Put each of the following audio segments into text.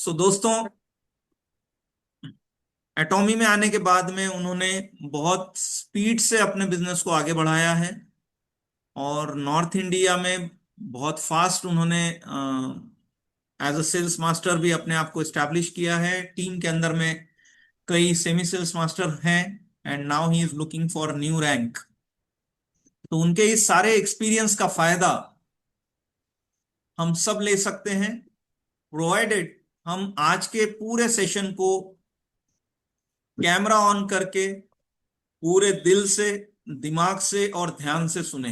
सो दोस्तों, एटॉमी में आने के बाद में उन्होंने बहुत स्पीड से अपने बिजनेस को आगे बढ़ाया है। और नॉर्थ इंडिया में बहुत फास्ट उन्होंने एज अ सेल्स मास्टर भी अपने आप को एस्टैब्लिश किया है। टीम के अंदर में कई सेमी सेल्स मास्टर हैं and now he is looking for new rank. तो उनके इस सारे एक्सपीरियंस का फायदा हम सब ले सकते हैं, प्रोवाइडेड हम आज के पूरे सेशन को कैमरा ऑन करके पूरे दिल से, दिमाग से और ध्यान से सुने।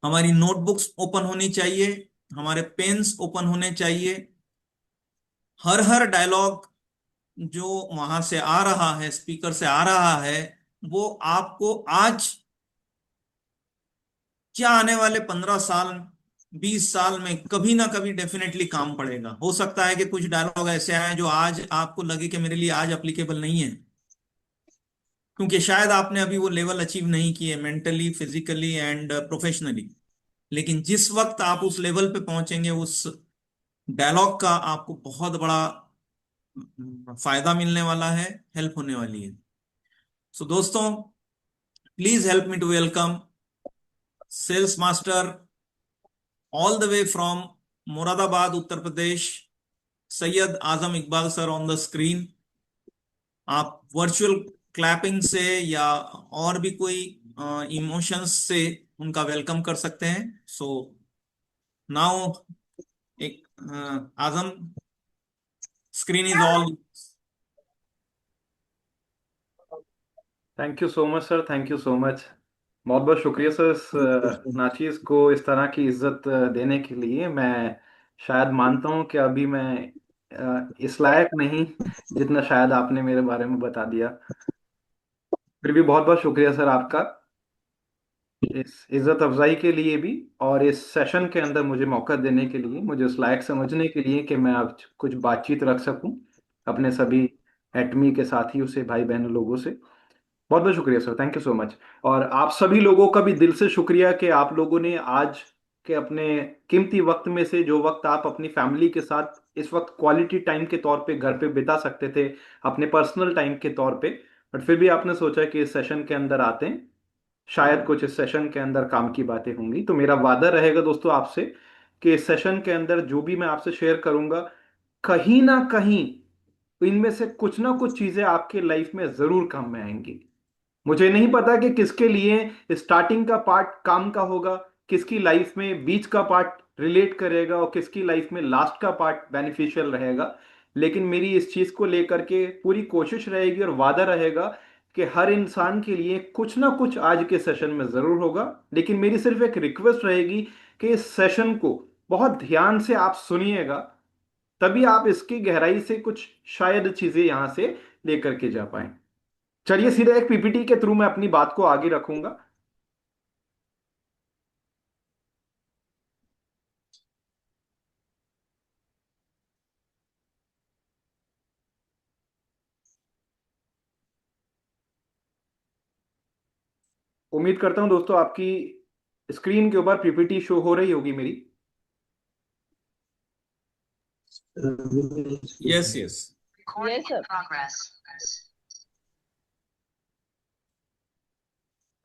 हमारी नोटबुक्स ओपन होनी चाहिए, हमारे पेन्स ओपन होने चाहिए। हर हर डायलॉग जो वहां से आ रहा है, स्पीकर से आ रहा है, वो आपको आज क्या आने वाले 15 साल, 20 साल में कभी ना कभी डेफिनेटली काम पड़ेगा। हो सकता है कि कुछ डायलॉग ऐसे आए जो आज आपको लगे कि मेरे लिए आज अप्लीकेबल नहीं है, क्योंकि शायद आपने अभी वो लेवल अचीव नहीं किए मेंटली, फिजिकली एंड प्रोफेशनली। लेकिन जिस वक्त आप उस लेवल पे पहुंचेंगे, उस डायलॉग का आपको बहुत बड़ा फायदा मिलने वाला है, हेल्प होने वाली है। सो दोस्तों, please help me to welcome sales master all the way from Moradabad, Uttar Pradesh, Syed Azam Iqbal sir on the screen. आप वर्चुअल क्लैपिंग से या और भी कोई इमोशंस से उनका वेलकम कर सकते हैं। सो नाउ, एक Azam, screen is all. Thank you so much sir, thank you so much. बहुत बहुत शुक्रिया सर इस नाचीज को इस तरह की इज्जत देने के लिए। मैं शायद मानता हूँ कि अभी मैं इस लायक नहीं जितना शायद आपने मेरे बारे में बता दिया। फिर भी बहुत बहुत शुक्रिया सर आपका इस इज्जत अफजाई के लिए भी, और इस सेशन के अंदर मुझे मौका देने के लिए, मुझे उस लायक समझने के लिए कि मैं आज कुछ बातचीत रख सकूं अपने सभी एटमी के साथियों से, भाई बहनों लोगों से। बहुत बहुत शुक्रिया sir, thank you so much. और आप सभी लोगों का भी दिल से शुक्रिया कि आप लोगों ने आज के अपने कीमती वक्त में से, जो वक्त आप अपनी फैमिली के साथ इस वक्त क्वालिटी टाइम के तौर पे घर पे बिता सकते थे, अपने पर्सनल टाइम के तौर पे, बट फिर भी आपने सोचा कि इस सेशन के अंदर आते हैं। शायद कुछ इस सेशन के अंदर काम की बातें होंगी, तो मेरा वादा रहेगा दोस्तों आपसे कि इस सेशन के अंदर जो भी मैं आपसे शेयर करूंगा, कहीं ना कहीं इनमें से कुछ ना कुछ चीजें आपके लाइफ में जरूर काम में आएंगी। मुझे नहीं पता कि किसके लिए स्टार्टिंग का पार्ट काम का होगा, किसकी लाइफ में बीच का पार्ट रिलेट करेगा, और किसकी लाइफ में लास्ट का पार्ट बेनिफिशियल रहेगा। लेकिन मेरी इस चीज को लेकर के पूरी कोशिश रहेगी और वादा रहेगा कि हर इंसान के लिए कुछ ना कुछ आज के सेशन में जरूर होगा। लेकिन मेरी सिर्फ एक रिक्वेस्ट रहेगी कि इस सेशन को बहुत ध्यान से आप सुनिएगा, तभी आप इसकी गहराई से कुछ शायद चीजें यहां से लेकर के जा पाए। चलिए सीधे एक पीपीटी के थ्रू मैं अपनी बात को आगे रखूंगा। उम्मीद करता हूं दोस्तों आपकी स्क्रीन के ऊपर पीपीटी शो हो रही होगी मेरी। Yes yes. Yes, sir.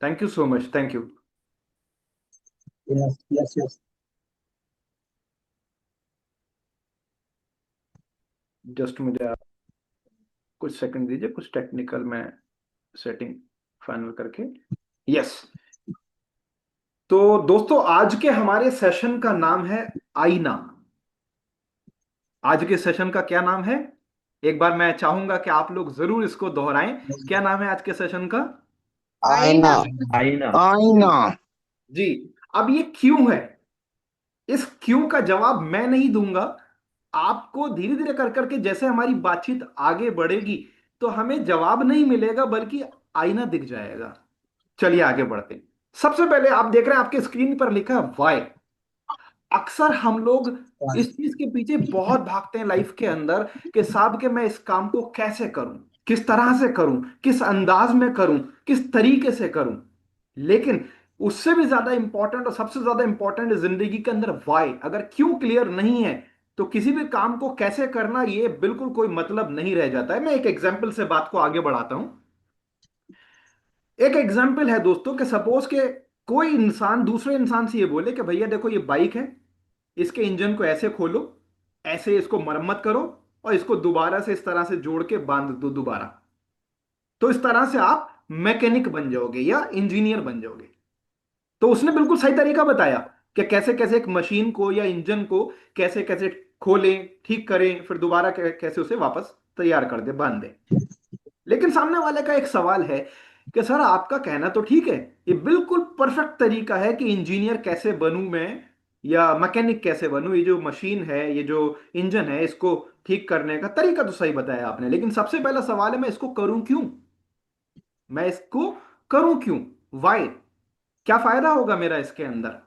Thank you so much, thank you. Yes, yes, yes. Just मुझे आप कुछ सेकंड दीजिए, कुछ टेक्निकल मैं सेटिंग फाइनल करके। यस। तो दोस्तों, आज के हमारे सेशन का नाम है आईना। आज के सेशन का क्या नाम है? एक बार मैं चाहूंगा कि आप लोग जरूर इसको दोहराएं। क्या नाम है आज के सेशन का? आईना। आईना। आईना। जी। अब ये क्यों है, इस क्यों का जवाब मैं नहीं दूंगा। आपको धीरे धीरे कर करके जैसे हमारी बातचीत आगे बढ़ेगी, तो हमें जवाब नहीं मिलेगा बल्कि आईना दिख जाएगा। चलिए आगे बढ़ते हैं। सबसे पहले आप देख रहे हैं आपके स्क्रीन पर लिखा है वाई। अक्सर हम लोग इस चीज के पीछे बहुत भागते हैं लाइफ के अंदर कि साहब कि मैं इस काम को कैसे करूं, किस तरह से करूं, किस अंदाज में करूं, किस तरीके से करूं। लेकिन उससे भी ज्यादा इंपॉर्टेंट और सबसे ज्यादा इंपॉर्टेंट जिंदगी के अंदर वाई। अगर क्यों क्लियर नहीं है, तो किसी भी काम को कैसे करना ये बिल्कुल कोई मतलब नहीं रह जाता है। मैं एक एग्जाम्पल से बात को आगे बढ़ाता हूं। एक एग्जाम्पल है दोस्तों कि सपोज के कोई इंसान दूसरे इंसान से ये बोले कि भैया देखो ये बाइक है, इसके इंजन को ऐसे खोलो, ऐसे इसको मरम्मत करो, और इसको दोबारा से इस तरह से जोड़ के बांध दो दोबारा, तो इस तरह से आप मैकेनिक बन जाओगे या इंजीनियर बन जाओगे। तो उसने बिल्कुल सही तरीका बताया कि कैसे कैसे एक मशीन को या इंजन को कैसे कैसे खोलें, ठीक करें, फिर दोबारा कैसे उसे वापस तैयार कर दे, बांध दे। लेकिन सामने वाले का एक सवाल है कि सर आपका कहना तो ठीक है, ये बिल्कुल परफेक्ट तरीका है कि इंजीनियर कैसे बनूं मैं या मैकेनिक कैसे बनूं, ये जो मशीन है, ये जो इंजन है, इसको ठीक करने का तरीका तो सही बताया आपने, लेकिन सबसे पहला सवाल है मैं इसको करूं क्यों? मैं इसको करूं क्यों? वाई? क्या फायदा होगा मेरा इसके अंदर?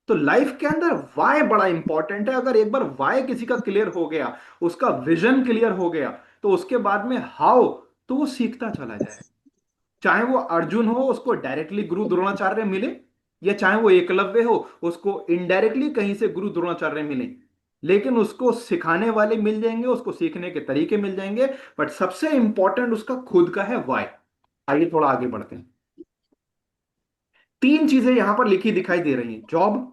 तो लाइफ के अंदर वाई बड़ा इंपॉर्टेंट है। अगर एक बार वाई किसी का क्लियर हो गया, उसका विजन क्लियर हो गया, तो उसके बाद में हाउ, तो वो सीखता चला जाए। चाहे वो अर्जुन हो, उसको डायरेक्टली गुरु द्रोणाचार्य मिले, या चाहे वो एकलव्य हो, उसको इनडायरेक्टली कहीं से गुरु द्रोणाचार्य मिले, लेकिन उसको सिखाने वाले मिल जाएंगे, उसको सीखने के तरीके मिल जाएंगे। बट सबसे इंपॉर्टेंट उसका खुद का है वाई। आइए थोड़ा आगे बढ़ते हैं। तीन चीजें यहां पर लिखी दिखाई दे रही हैं: जॉब,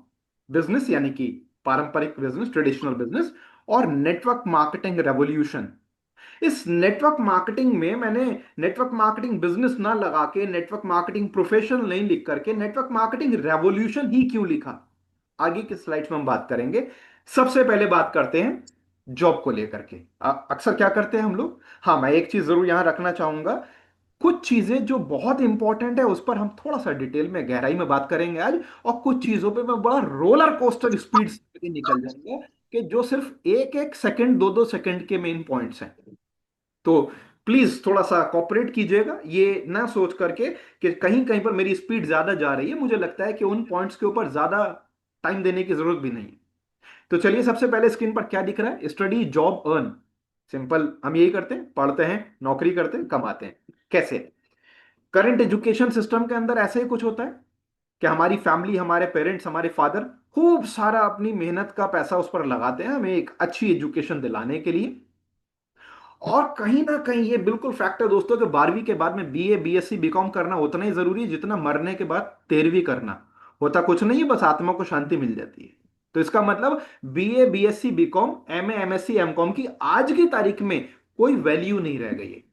बिजनेस यानी कि पारंपरिक बिजनेस, ट्रेडिशनल बिजनेस, और नेटवर्क मार्केटिंग रेवोल्यूशन। इस नेटवर्क मार्केटिंग में मैंने नेटवर्क मार्केटिंग बिजनेस ना लगा के, नेटवर्क मार्केटिंग प्रोफेशनल नहीं लिख करके, नेटवर्क मार्केटिंग रेवोल्यूशन ही क्यों लिखा, आगे की स्लाइड्स में हम बात करेंगे। सबसे पहले बात करते हैं जॉब को लेकर के। अक्सर क्या करते हैं हम लोग, हाँ मैं एक चीज जरूर यहां रखना चाहूंगा, कुछ चीजें जो बहुत इंपॉर्टेंट है उस पर हम थोड़ा सा डिटेल में गहराई में बात करेंगे आज, और कुछ चीजों पे मैं बड़ा रोलर कोस्टर स्पीड से निकल जाऊंगा कि जो सिर्फ एक एक सेकंड, दो दो सेकंड के मेन पॉइंट्स हैं। तो प्लीज थोड़ा सा कॉपरेट कीजिएगा, ये ना सोच करके कि कहीं कहीं पर मेरी स्पीड ज्यादा जा रही है। मुझे लगता है कि उन पॉइंट्स के ऊपर ज्यादा टाइम देने की जरूरत भी नहीं है। तो चलिए, सबसे पहले स्क्रीन पर क्या दिख रहा है? Study, job, earn. सिंपल, हम यही करते हैं, पढ़ते हैं, नौकरी करते हैं, कमाते हैं। कैसे? करंट एजुकेशन सिस्टम के अंदर ऐसे ही कुछ होता है कि हमारी फैमिली, हमारे पेरेंट्स, हमारे फादर खूब सारा अपनी मेहनत का पैसा उस पर लगाते हैं हमें एक अच्छी एजुकेशन दिलाने के लिए। और कहीं ना कहीं ये बिल्कुल फैक्ट है दोस्तों कि 12वीं के बाद में बीए, बीएससी, बीकॉम करना उतना ही जरूरी है जितना मरने के बाद 13वीं करना। होता कुछ नहीं है, बस आत्मा को शांति मिल जाती है। तो इसका मतलब BA, BSc, BCom, MA, MSc, MCom की आज की तारीख में कोई वैल्यू नहीं रह गई है,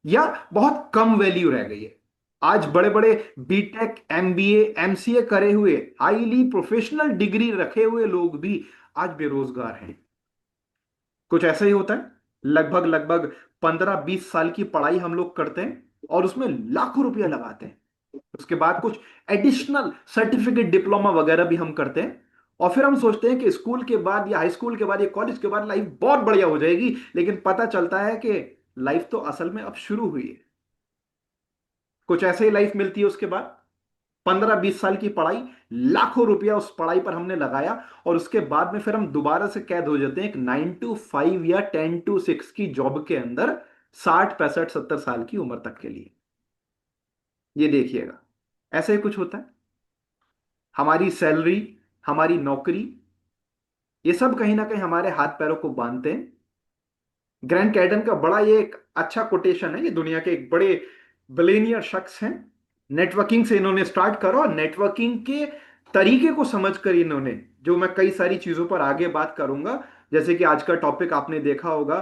या बहुत कम वैल्यू रह गई है। आज बड़े बड़े बीटेक, एमबीए, एमसीए करे हुए, हाईली प्रोफेशनल डिग्री रखे हुए लोग भी आज बेरोजगार हैं। कुछ ऐसा ही होता है। लगभग लगभग 15-20 साल की पढ़ाई हम लोग करते हैं और उसमें लाखों रुपया लगाते हैं। उसके बाद कुछ एडिशनल सर्टिफिकेट, डिप्लोमा वगैरह भी हम करते हैं, और फिर हम सोचते हैं कि स्कूल के बाद या हाई स्कूल के बाद या कॉलेज के बाद लाइफ बहुत बढ़िया हो जाएगी। लेकिन पता चलता है कि लाइफ तो असल में अब शुरू हुई है। कुछ ऐसे ही लाइफ मिलती है उसके बाद। 15-20 साल की पढ़ाई, लाखों रुपया उस पढ़ाई पर हमने लगाया, और उसके बाद में फिर हम दोबारा से कैद हो जाते हैं एक 9 to 5 या 10 to 6 की जॉब के अंदर, 60, 65, 70 साल की उम्र तक के लिए। ये देखिएगा, ऐसे ही कुछ होता है। हमारी सैलरी, हमारी नौकरी, ये सब कहीं ना कहीं हमारे हाथ पैरों को बांधते हैं। ग्रैंड कैडन का बड़ा ये एक अच्छा कोटेशन है, ये दुनिया के एक बड़े बिलियनियर शख्स हैं। नेटवर्किंग से इन्होंने स्टार्ट करा, और नेटवर्किंग के तरीके को समझकर इन्होंने, जो मैं कई सारी चीजों पर आगे बात करूंगा, जैसे कि आज का टॉपिक आपने देखा होगा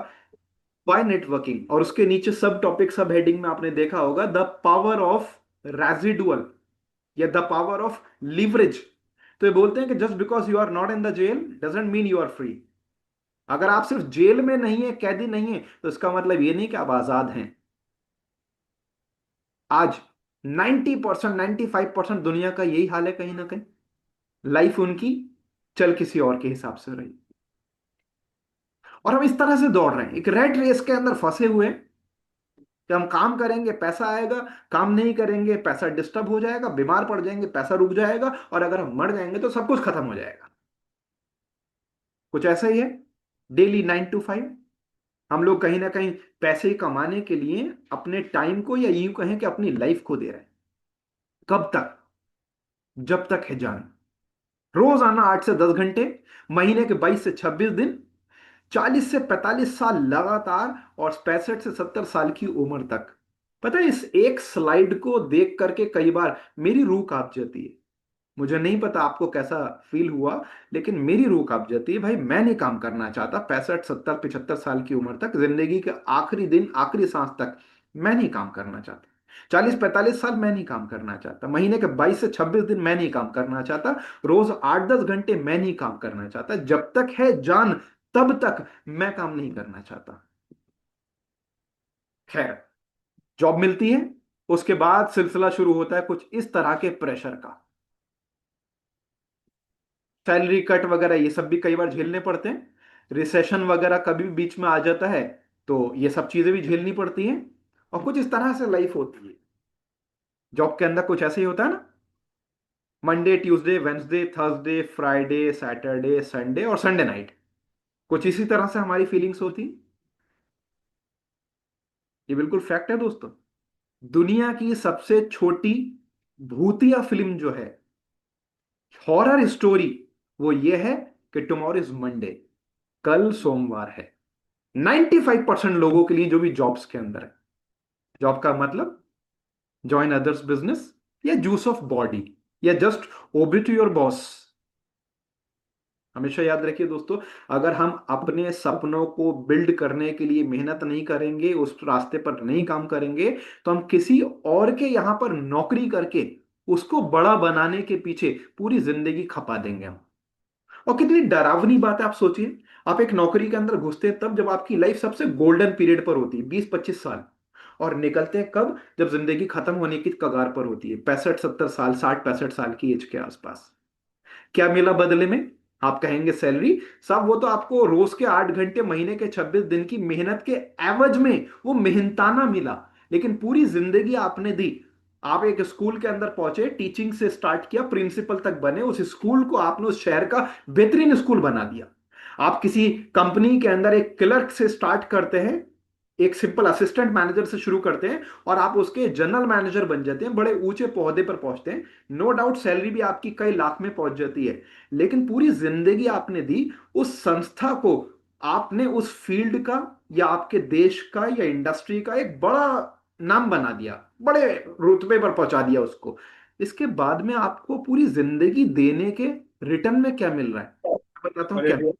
वाई नेटवर्किंग, और उसके नीचे सब टॉपिक, सब हेडिंग में आपने देखा होगा द पावर ऑफ रेजिडुअल या द पावर ऑफ लीवरेज। तो ये बोलते हैं कि just because you are not in the jail doesn't mean you are free. अगर आप सिर्फ जेल में नहीं है, कैदी नहीं है, तो इसका मतलब ये नहीं कि आप आजाद हैं। आज 90%, 95% दुनिया का यही हाल है कहीं ना कहीं। लाइफ उनकी चल किसी और के हिसाब से रही, और हम इस तरह से दौड़ रहे हैं, एक रेट रेस के अंदर फंसे हुए हैं कि हम काम करेंगे पैसा आएगा, काम नहीं करेंगे पैसा डिस्टर्ब हो जाएगा, बीमार पड़ जाएंगे पैसा रुक जाएगा, और अगर हम मर जाएंगे तो सब कुछ खत्म हो जाएगा। कुछ ऐसा ही है। डेली 9 to 5 हम लोग कहीं ना कहीं पैसे कमाने के लिए अपने टाइम को, या यूं कहें कि अपनी लाइफ को दे रहे हैं। कब तक? जब तक है जान। रोजाना 8 से 10 घंटे, महीने के 22 से 26 दिन, 40 से 45 साल लगातार, और 65 से 70 साल की उम्र तक। पता है, इस एक स्लाइड को देख करके कई बार मेरी रूह कांप जाती है। मुझे नहीं पता आपको कैसा फील हुआ, लेकिन मेरी रूह कांप जाती है। भाई मैं नहीं काम करना चाहता 65 70 75 साल की उम्र तक, जिंदगी के आखिरी दिन आखिरी सांस तक मैं नहीं काम करना चाहता। 40 45 साल मैं नहीं काम करना चाहता, महीने के 22 से 26 दिन मैं नहीं काम करना चाहता, रोज 8 10 घंटे मैं नहीं काम करना चाहता। जब तक है जान तब तक मैं काम नहीं करना चाहता। खैर, जॉब मिलती है, उसके बाद सिलसिला शुरू होता है कुछ इस तरह के प्रेशर का। सैलरी कट वगैरह ये सब भी कई बार झेलने पड़ते हैं। रिसेशन वगैरह कभी भी बीच में आ जाता है, तो ये सब चीजें भी झेलनी पड़ती हैं। और कुछ इस तरह से लाइफ होती है। जॉब के अंदर कुछ ऐसे ही होता है ना, Monday Tuesday Wednesday Thursday Friday Saturday Sunday और संडे नाइट। कुछ इसी तरह से हमारी फीलिंग्स होती। ये बिल्कुल फैक्ट है दोस्तों। दुनिया की सबसे छोटी भूतिया फिल्म जो है, हॉरर स्टोरी, वो ये है कि टुमारो इज मंडे, कल सोमवार है। 95% लोगों के लिए जो भी जॉब्स के अंदर है। जॉब का मतलब जॉइन अदर्स बिजनेस, या जूस ऑफ बॉडी, या just obey to your boss. हमेशा याद रखिए दोस्तों, अगर हम अपने सपनों को बिल्ड करने के लिए मेहनत नहीं करेंगे, उस रास्ते पर नहीं काम करेंगे, तो हम किसी और के यहां पर नौकरी करके उसको बड़ा बनाने के पीछे पूरी जिंदगी खपा देंगे हम। और कितनी डरावनी बात है, आप सोचिए। आप एक नौकरी के अंदर घुसते हैं तब जब आपकी लाइफ सबसे गोल्डन पीरियड पर होती है, 20 25 साल। और निकलते हैं कब, जब जिंदगी खत्म होने की कगार पर होती है, 65 70 साल, 60 65 साल की एज के आसपास। क्या मिला बदले में? आप कहेंगे सैलरी। साहब वो तो आपको रोज के 8 घंटे, महीने के 26 दिन की मेहनत के एवज में वो मेहनताना मिला। लेकिन पूरी जिंदगी आपने दी। आप एक स्कूल के अंदर पहुंचे, टीचिंग से स्टार्ट किया, प्रिंसिपल तक बने, उस स्कूल को आपने उस शहर का बेहतरीन स्कूल बना दिया। आप किसी कंपनी के अंदर एक क्लर्क से स्टार्ट करते हैं, एक सिंपल असिस्टेंट मैनेजर से शुरू करते हैं, और आप उसके जनरल मैनेजर बन जाते हैं, बड़े ऊंचे पौधे पर पहुंचते हैं। नो डाउट सैलरी भी आपकी कई लाख में पहुंच जाती है। लेकिन पूरी जिंदगी आपने दी उस संस्था को, आपने उस फील्ड का या आपके देश का या इंडस्ट्री का एक बड़ा नाम बना दिया, बड़े रुतबे पर पहुंचा दिया उसको। इसके बाद में आपको पूरी जिंदगी देने के रिटर्न में क्या मिल रहा है, मैं बताता हूँ क्या।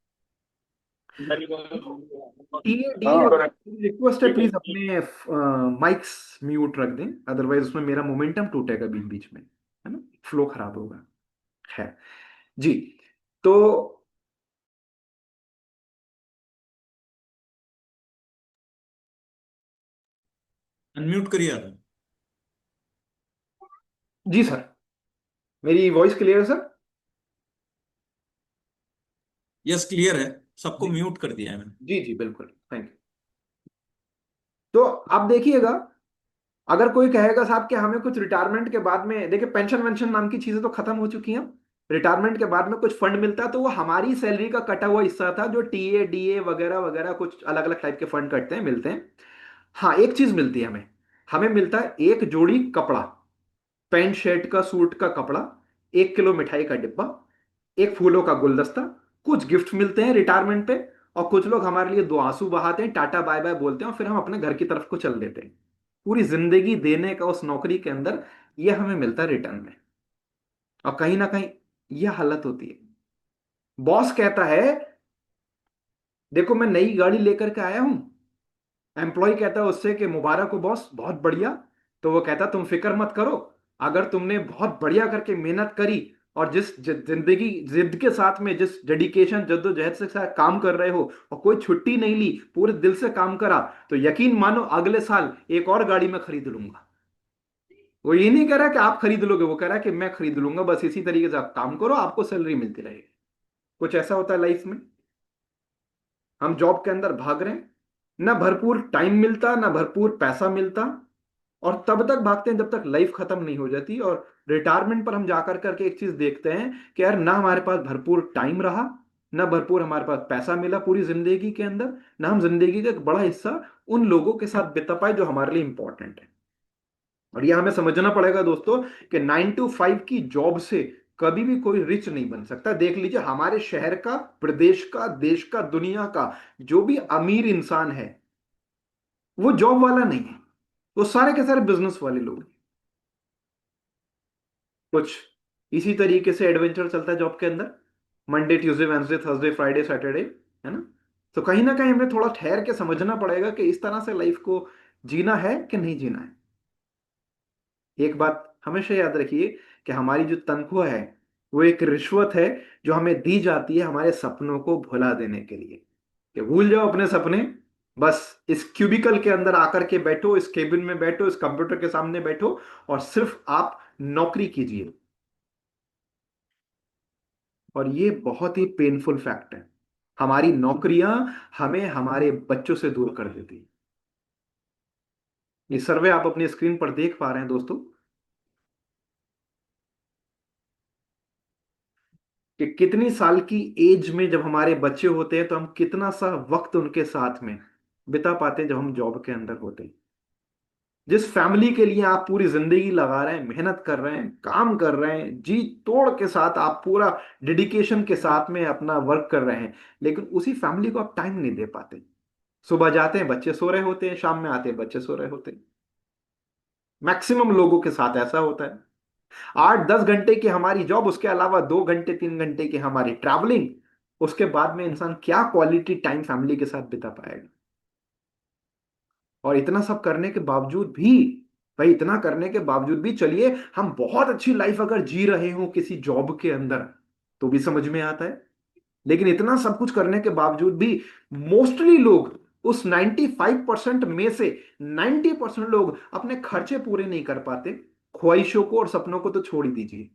टीए डी हाँ। रिक्वेस्ट है, प्लीज अपने माइक्स म्यूट रख दें, अदरवाइज उसमें मेरा मोमेंटम टूटेगा बीच बीच में, है ना, फ्लो खराब होगा। है जी। तो अनम्यूट करिए आप। जी सर, मेरी वॉइस क्लियर है सर? यस, क्लियर है। सबको जी म्यूट कर दिया है मैंने। जी जी बिल्कुल, थैंक यू। तो आप देखिएगा, अगर कोई कहेगा साहब कि हमें कुछ रिटायरमेंट के बाद में, देखिए पेंशन वेंशन नाम की चीजें तो खत्म हो चुकी हैं। रिटायरमेंट के बाद में कुछ फंड मिलता है, तो वो हमारी सैलरी का कटा हुआ हिस्सा था, जो टीए डीए वगैरह वगैरह कुछ अलग अलग टाइप के फंड कटते हैं, मिलते हैं। हाँ, एक चीज मिलती है हमें। हमें मिलता है एक जोड़ी कपड़ा, पैंट शर्ट का, सूट का कपड़ा, 1 किलो मिठाई का डिब्बा, एक फूलों का गुलदस्ता। कुछ गिफ्ट मिलते हैं रिटायरमेंट पे। और कुछ लोग हमारे लिए दो आंसू बहाते हैं, टाटा बाय बाय बोलते हैं, और फिर हम अपने घर की तरफ को चल देते हैं। पूरी जिंदगी देने का उस नौकरी के अंदर यह हमें मिलता है रिटर्न में। और कहीं ना कहीं यह हालत होती है। बॉस कहता है, देखो मैं नई गाड़ी लेकर के आया हूं। एम्प्लॉय कहता है उससे कि मुबारक हो बॉस, बहुत बढ़िया। तो वो कहता तुम फिक्र मत करो, अगर तुमने बहुत बढ़िया करके मेहनत करी, और जिस जिंदगी जिद के साथ में, जिस डेडिकेशन जद्दोजहद से साथ काम कर रहे हो, और कोई छुट्टी नहीं ली, पूरे दिल से काम करा, तो यकीन मानो अगले साल एक और गाड़ी मैं खरीद लूंगा। वो ये नहीं कह रहा कि आप खरीद लोगे, वो कह रहा है कि मैं खरीद लूंगा, बस इसी तरीके से आप काम करो, आपको सैलरी मिलती रहेगी। कुछ ऐसा होता है लाइफ में। हम जॉब के अंदर भाग रहे हैं, ना भरपूर टाइम मिलता ना भरपूर पैसा मिलता, और तब तक भागते हैं जब तक लाइफ खत्म नहीं हो जाती। और रिटायरमेंट पर हम जाकर करके एक चीज देखते हैं कि यार, ना हमारे पास भरपूर टाइम रहा, ना भरपूर हमारे पास पैसा मिला पूरी जिंदगी के अंदर, ना हम जिंदगी का एक बड़ा हिस्सा उन लोगों के साथ बिता पाए जो हमारे लिए इंपॉर्टेंट है। और यह हमें समझना पड़ेगा दोस्तों कि 9 to 5 की जॉब से कभी भी कोई रिच नहीं बन सकता। देख लीजिए हमारे शहर का, प्रदेश का, देश का, दुनिया का जो भी अमीर इंसान है वो जॉब वाला नहीं है, वो सारे के सारे बिजनेस वाले लोग हैं। कुछ इसी तरीके से एडवेंचर चलता है जॉब के अंदर, Monday Tuesday Wednesday Thursday Friday Saturday, है ना। तो कहीं ना कहीं हमें थोड़ा ठहर के समझना पड़ेगा कि इस तरह से लाइफ को जीना है कि नहीं जीना है। एक बात हमेशा याद रखिए कि हमारी जो तनख्वाह है वो एक रिश्वत है जो हमें दी जाती है हमारे सपनों को भुला देने के लिए। कि भूल जाओ अपने सपने, बस इस क्यूबिकल के अंदर आकर के बैठो, इस केबिन में बैठो, इस कंप्यूटर के सामने बैठो और सिर्फ आप नौकरी कीजिए। और ये बहुत ही पेनफुल फैक्ट है, हमारी नौकरियां हमें हमारे बच्चों से दूर कर देती हैं। ये सर्वे आप अपनी स्क्रीन पर देख पा रहे हैं दोस्तों, कि कितनी साल की एज में जब हमारे बच्चे होते हैं तो हम कितना सा वक्त उनके साथ में बिता पाते हैं जब हम जॉब के अंदर होते हैं। जिस फैमिली के लिए आप पूरी जिंदगी लगा रहे हैं, मेहनत कर रहे हैं, काम कर रहे हैं, जी तोड़ के साथ आप पूरा डेडिकेशन के साथ में अपना वर्क कर रहे हैं, लेकिन उसी फैमिली को आप टाइम नहीं दे पाते। सुबह जाते हैं बच्चे सो रहे होते हैं, शाम में आते हैं बच्चे सो रहे होते हैं। मैक्सिमम लोगों के साथ ऐसा होता है। 8-10 घंटे की हमारी जॉब, उसके अलावा 2 घंटे 3 घंटे की हमारी ट्रैवलिंग, उसके बाद में इंसान क्या क्वालिटी टाइम फैमिली के साथ बिता पाएगा। और इतना सब करने के बावजूद भी, भाई इतना करने के बावजूद भी चलिए हम बहुत अच्छी लाइफ अगर जी रहे हो किसी जॉब के अंदर तो भी समझ में आता है, लेकिन इतना सब कुछ करने के बावजूद भी मोस्टली लोग, उस 95% में से 90% लोग अपने खर्चे पूरे नहीं कर पाते। ख्वाहिशों को और सपनों को तो छोड़ ही दीजिए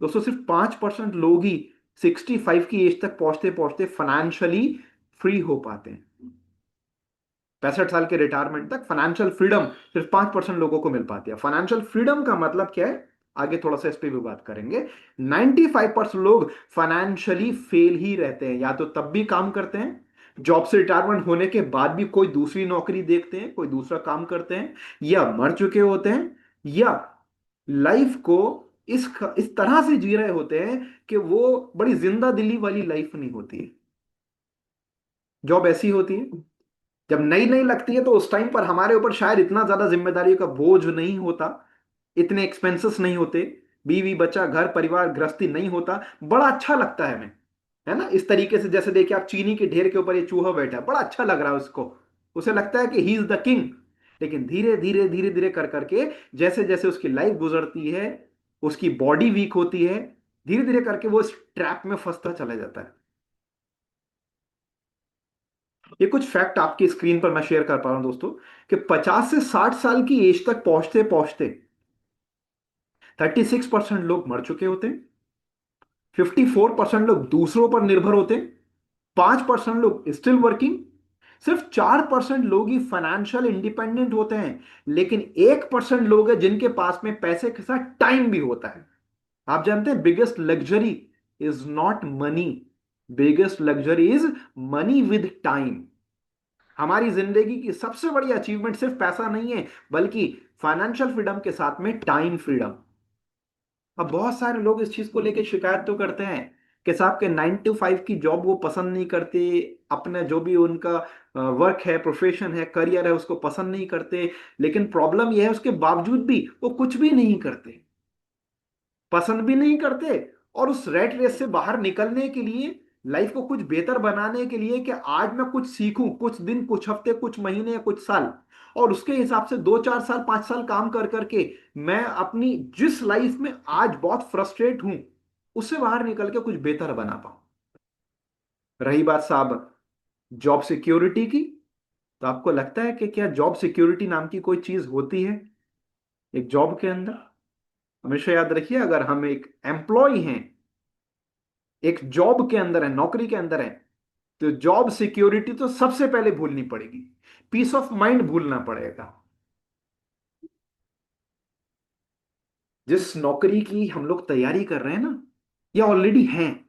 दोस्तों, सिर्फ 5% लोग ही 65 की एज तक पहुंचते पहुंचते फाइनेंशियली फ्री हो पाते हैं। 65 साल के रिटायरमेंट तक फाइनेंशियल फ्रीडम सिर्फ 5% लोगों को मिल पाती है। फाइनेंशियल फ्रीडम का मतलब क्या है, आगे थोड़ा सा इस पे भी बात करेंगे। 95% लोग फाइनेंशियली फेल ही रहते हैं, या तो तब भी काम करते हैं, जॉब से रिटायरमेंट होने के बाद भी कोई दूसरी नौकरी देखते हैं, कोई दूसरा काम करते हैं, या मर चुके होते हैं, या लाइफ को इस तरह से जी रहे होते हैं कि वो बड़ी जिंदा दिली वाली लाइफ नहीं होती है। जॉब ऐसी होती है, जब नई नई लगती है तो उस टाइम पर हमारे ऊपर शायद इतना ज्यादा जिम्मेदारियों का बोझ नहीं होता, इतने एक्सपेंसेस नहीं होते, बीवी बच्चा घर परिवार गृहस्थी नहीं होता, बड़ा अच्छा लगता है हमें, है ना। इस तरीके से जैसे देखिए आप चीनी के ढेर के ऊपर ये चूहा बैठा है, बड़ा अच्छा लग रहा है उसको, उसे लगता है कि ही इज द किंग। लेकिन धीरे धीरे धीरे धीरे कर करके जैसे जैसे उसकी लाइफ गुजरती है, उसकी बॉडी वीक होती है, धीरे धीरे करके वो इस ट्रैप में फंसता चला जाता है। ये कुछ फैक्ट आपकी स्क्रीन पर मैं शेयर कर पा रहा हूं दोस्तों, कि 50 से 60 साल की एज तक पहुंचते पहुंचते 36% लोग मर चुके होते हैं, 54% लोग दूसरों पर निर्भर होते हैं, 5% लोग स्टिल वर्किंग, सिर्फ 4% लोग ही फाइनेंशियल इंडिपेंडेंट होते हैं, लेकिन 1% लोग हैं जिनके पास में पैसे के साथ टाइम भी होता है। आप जानते हैं biggest luxury is not money, biggest luxury is money with time. हमारी जिंदगी की सबसे बड़ी अचीवमेंट सिर्फ पैसा नहीं है, बल्कि फाइनेंशियल फ्रीडम के साथ में टाइम फ्रीडम। अब बहुत सारे लोग इस चीज को लेकर शिकायत तो करते हैं कि साहब के 9 to 5 की जॉब वो पसंद नहीं करते, अपने जो भी उनका वर्क है, प्रोफेशन है, करियर है, उसको पसंद नहीं करते। लेकिन प्रॉब्लम यह है उसके बावजूद भी वो कुछ भी नहीं करते, पसंद भी नहीं करते, और उस रेट रेस से बाहर निकलने के लिए, लाइफ को कुछ बेहतर बनाने के लिए कि आज मैं कुछ सीखूं, कुछ दिन, कुछ हफ्ते, कुछ महीने या कुछ साल, और उसके हिसाब से 2-4 साल 5 साल काम कर करके मैं अपनी जिस लाइफ में आज बहुत फ्रस्ट्रेट हूं उससे बाहर निकल के कुछ बेहतर बना पाऊं। रही बात साहब जॉब सिक्योरिटी की, तो आपको लगता है कि क्या जॉब सिक्योरिटी नाम की कोई चीज होती है एक जॉब के अंदर? हमेशा याद रखिए, अगर हम एक एम्प्लॉय हैं, एक जॉब के अंदर है, नौकरी के अंदर है, तो जॉब सिक्योरिटी तो सबसे पहले भूलनी पड़ेगी, पीस ऑफ माइंड भूलना पड़ेगा। जिस नौकरी की हम लोग तैयारी कर रहे हैं ना, या ऑलरेडी हैं,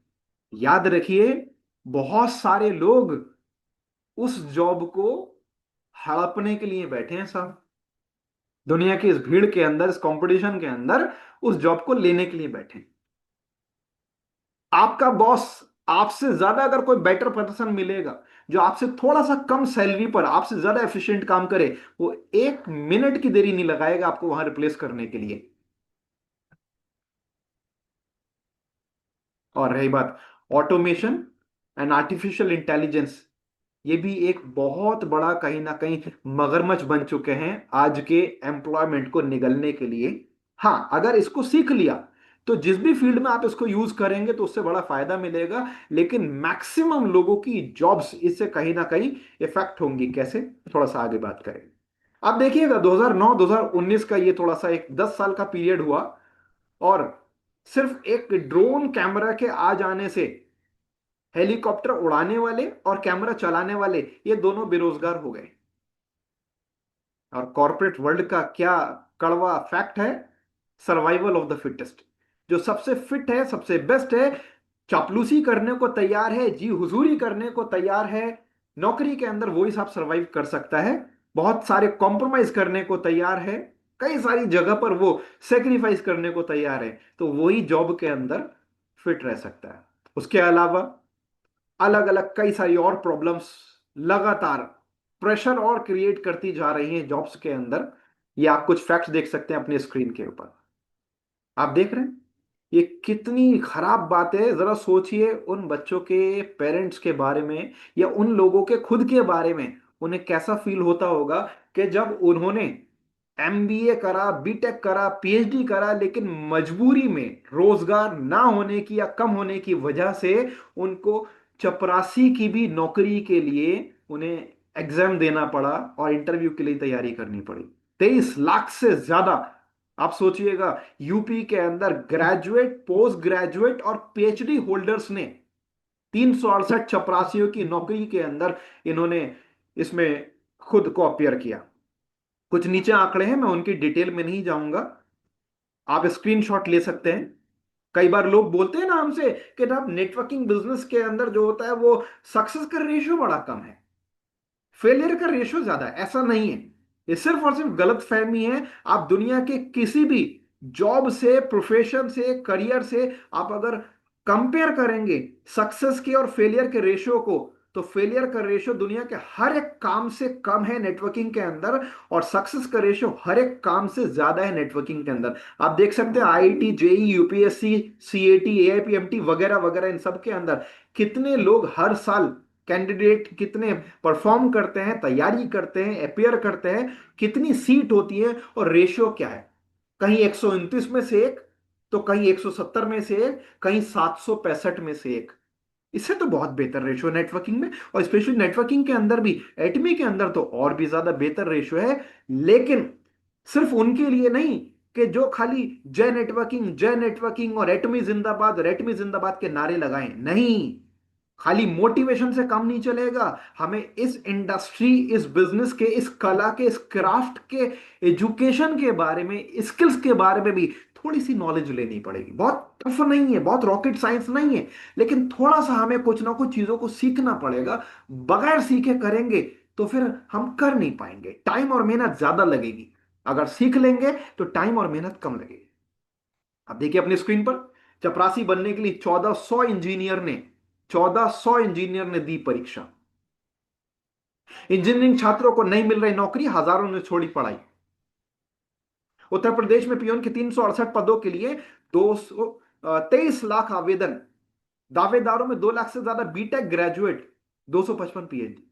याद रखिए बहुत सारे लोग उस जॉब को हड़पने के लिए बैठे हैं साहब। दुनिया की इस भीड़ के अंदर, इस कंपटीशन के अंदर उस जॉब को लेने के लिए बैठे हैं। आपका बॉस आपसे ज्यादा अगर कोई बेटर पर्सन मिलेगा जो आपसे थोड़ा सा कम सैलरी पर आपसे ज्यादा एफिशिएंट काम करे, वो 1 मिनट की देरी नहीं लगाएगा आपको वहां रिप्लेस करने के लिए। और रही बात ऑटोमेशन एंड आर्टिफिशियल इंटेलिजेंस, ये भी एक बहुत बड़ा कहीं ना कहीं मगरमच्छ बन चुके हैं आज के एम्प्लॉयमेंट को निगलने के लिए। हाँ, अगर इसको सीख लिया तो जिस भी फील्ड में आप इसको यूज करेंगे तो उससे बड़ा फायदा मिलेगा, लेकिन मैक्सिमम लोगों की जॉब्स इससे कहीं ना कहीं इफेक्ट होंगी। कैसे, थोड़ा सा आगे बात करें। आप देखिएगा 2009-2019 का ये थोड़ा सा एक 10 साल का पीरियड हुआ, और सिर्फ एक ड्रोन कैमरा के आ जाने से हेलीकॉप्टर उड़ाने वाले और कैमरा चलाने वाले ये दोनों बेरोजगार हो गए। और कॉरपोरेट वर्ल्ड का क्या कड़वा फैक्ट है, सर्वाइवल ऑफ द फिटेस्ट। जो सबसे फिट है, सबसे बेस्ट है, चापलूसी करने को तैयार है, जी हुजूरी करने को तैयार है, नौकरी के अंदर वही साहब सरवाइव कर सकता है। बहुत सारे कॉम्प्रोमाइज करने को तैयार है, कई सारी जगह पर वो सेक्रीफाइस करने को तैयार है, तो वही जॉब के अंदर फिट रह सकता है। उसके अलावा अलग अलग कई सारी और प्रॉब्लम्स लगातार प्रेशर और क्रिएट करती जा रही हैं जॉब्स के अंदर। ये आप कुछ फैक्ट्स देख सकते हैं अपने स्क्रीन के ऊपर। आप देख रहे हैं ये कितनी खराब बात है। जरा सोचिए उन बच्चों के पेरेंट्स के बारे में, या उन लोगों के खुद के बारे में, उन्हें कैसा फील होता होगा कि जब उन्होंने एमबीए करा, बीटेक करा, पीएचडी करा, लेकिन मजबूरी में रोजगार ना होने की या कम होने की वजह से उनको चपरासी की भी नौकरी के लिए उन्हें एग्जाम देना पड़ा और इंटरव्यू के लिए तैयारी करनी पड़ी। 23 लाख से ज्यादा, आप सोचिएगा, यूपी के अंदर ग्रेजुएट, पोस्ट ग्रेजुएट और पीएचडी होल्डर्स ने 368 चपरासियों की नौकरी के अंदर इन्होंने इसमें खुद को अपियर किया। कुछ नीचे आंकड़े हैं, मैं उनकी डिटेल में नहीं जाऊंगा, आप स्क्रीनशॉट ले सकते हैं। कई बार लोग बोलते हैं ना हमसे कि ना नेटवर्किंग बिजनेस के अंदर जो होता है वो सक्सेस का रेशियो बड़ा कम है, फेलियर का रेशियो ज्यादा है। ऐसा नहीं है, ये सिर्फ और सिर्फ गलत फहमी है। आप दुनिया के किसी भी जॉब से, प्रोफेशन से, करियर से आप अगर कंपेयर करेंगे सक्सेस के और फेलियर के रेशियो को, तो फेलियर का रेशियो दुनिया के हर एक काम से कम है नेटवर्किंग के अंदर, और सक्सेस का रेशियो हर एक काम से ज्यादा है नेटवर्किंग के अंदर। आप देख सकते हैं IIT, JEE, UPSC, CAT, AIPMT वगैरह वगैरह, इन सब के अंदर कितने लोग हर साल, कैंडिडेट कितने परफॉर्म करते हैं, तैयारी करते हैं, अपियर करते हैं, कितनी सीट होती है, और रेशियो क्या है। कहीं 129 में से एक, तो कहीं 170 में से एक, कहीं 765 में से एक। इससे तो बहुत बेहतर रेशियो नेटवर्किंग में, और स्पेशली नेटवर्किंग के अंदर भी, एटमी के अंदर तो और भी ज्यादा बेहतर रेशियो है। लेकिन सिर्फ उनके लिए नहीं कि जो खाली जय नेटवर्किंग, जय नेटवर्किंग और एटमी जिंदाबाद, रेटमी जिंदाबाद के नारे लगाएं, नहीं। खाली मोटिवेशन से काम नहीं चलेगा, हमें इस इंडस्ट्री, इस बिजनेस के, इस कला के, इस क्राफ्ट के, एजुकेशन के बारे में, स्किल्स के बारे में भी थोड़ी सी नॉलेज लेनी पड़ेगी। बहुत टफ नहीं है, बहुत रॉकेट साइंस नहीं है, लेकिन थोड़ा सा हमें कुछ ना कुछ चीजों को सीखना पड़ेगा। बगैर सीखे करेंगे तो फिर हम कर नहीं पाएंगे, टाइम और मेहनत ज्यादा लगेगी। अगर सीख लेंगे तो टाइम और मेहनत कम लगेगी। अब देखिए अपनी स्क्रीन पर, चपरासी बनने के लिए 1400 इंजीनियर ने दी परीक्षा। इंजीनियरिंग छात्रों को नहीं मिल रही नौकरी, हजारों ने छोड़ी पढ़ाई। उत्तर प्रदेश में पियोन के 368 पदों के लिए 223 लाख आवेदन, दावेदारों में 2 लाख से ज्यादा बीटेक ग्रेजुएट, 255 पीएचडी।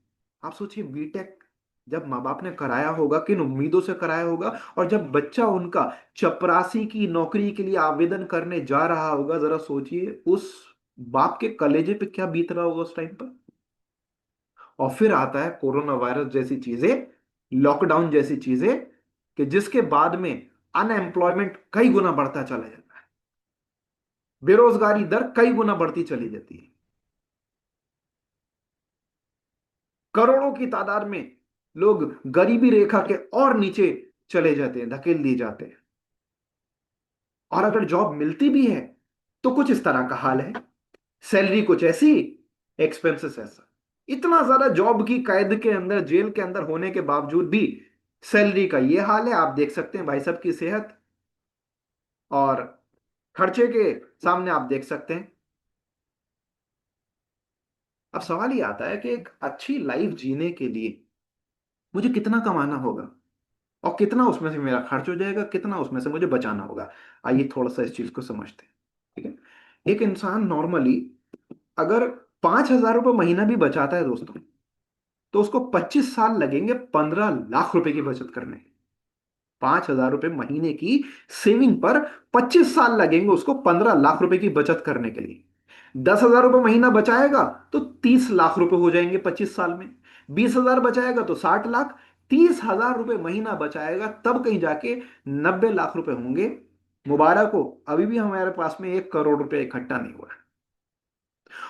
आप सोचिए, बीटेक जब माँ बाप ने कराया होगा, किन उम्मीदों से कराया होगा, और जब बच्चा उनका चपरासी की नौकरी के लिए आवेदन करने जा रहा होगा, जरा सोचिए उस बाप के कलेजे पे क्या बीत रहा होगा उस टाइम पर। और फिर आता है कोरोना वायरस जैसी चीजें, लॉकडाउन जैसी चीजें, कि जिसके बाद में अनएम्प्लॉयमेंट कई गुना बढ़ता चला जाता है, बेरोजगारी दर कई गुना बढ़ती चली जाती है, करोड़ों की तादाद में लोग गरीबी रेखा के और नीचे चले जाते हैं, धकेल दिए जाते हैं। और अगर जॉब मिलती भी है तो कुछ इस तरह का हाल है, सैलरी कुछ ऐसी, एक्सपेंसेस ऐसा। इतना ज्यादा जॉब की कैद के अंदर, जेल के अंदर होने के बावजूद भी सैलरी का ये हाल है। आप देख सकते हैं भाई साहब की सेहत, और खर्चे के सामने आप देख सकते हैं अब सवाल ये आता है कि एक अच्छी लाइफ जीने के लिए मुझे कितना कमाना होगा, और कितना उसमें से मेरा खर्च हो जाएगा, कितना उसमें से मुझे बचाना होगा। आइए थोड़ा सा इस चीज को समझते हैं। ठीक है, एक इंसान नॉर्मली अगर 5,000 रुपये महीना भी बचाता है दोस्तों, तो उसको 25 साल लगेंगे 15 लाख रुपए की बचत करने। 5,000 रुपये महीने की सेविंग पर 25 साल लगेंगे उसको 15 लाख रुपए की बचत करने के लिए। 10,000 रुपये महीना बचाएगा तो 30 लाख रुपए हो जाएंगे 25 साल में। 20,000 बचाएगा तो 60 लाख। 30,000 रुपये महीना बचाएगा तब कहीं जाके 90 लाख रुपए होंगे। मुबारक हो, अभी भी हमारे पास में 1 करोड़ रुपए इकट्ठा नहीं हुआ है।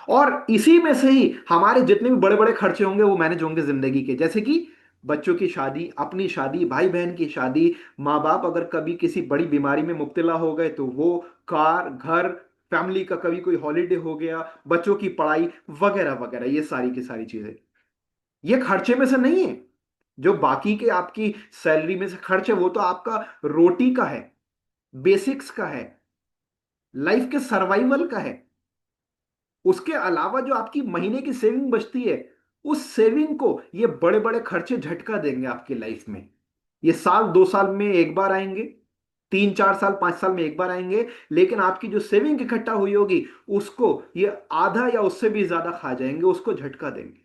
और इसी में से ही हमारे जितने भी बड़े बड़े खर्चे होंगे वो मैनेज होंगे जिंदगी के, जैसे कि बच्चों की शादी, अपनी शादी, भाई बहन की शादी, माँ बाप अगर कभी किसी बड़ी बीमारी में मुब्तला हो गए तो वो, कार, घर, फैमिली का कभी कोई हॉलीडे हो गया, बच्चों की पढ़ाई वगैरह वगैरह, ये सारी की सारी चीजें ये खर्चे में से नहीं है। जो बाकी के आपकी सैलरी में से खर्च है वो तो आपका रोटी का है, बेसिक्स का है, लाइफ के सर्वाइवल का है। उसके अलावा जो आपकी महीने की सेविंग बचती है, उस सेविंग को ये बड़े बड़े खर्चे झटका देंगे आपकी लाइफ में। ये साल 2 साल में एक बार आएंगे, 3 4 साल 5 साल में एक बार आएंगे, लेकिन आपकी जो सेविंग इकट्ठा हुई होगी उसको ये आधा या उससे भी ज्यादा खा जाएंगे, उसको झटका देंगे।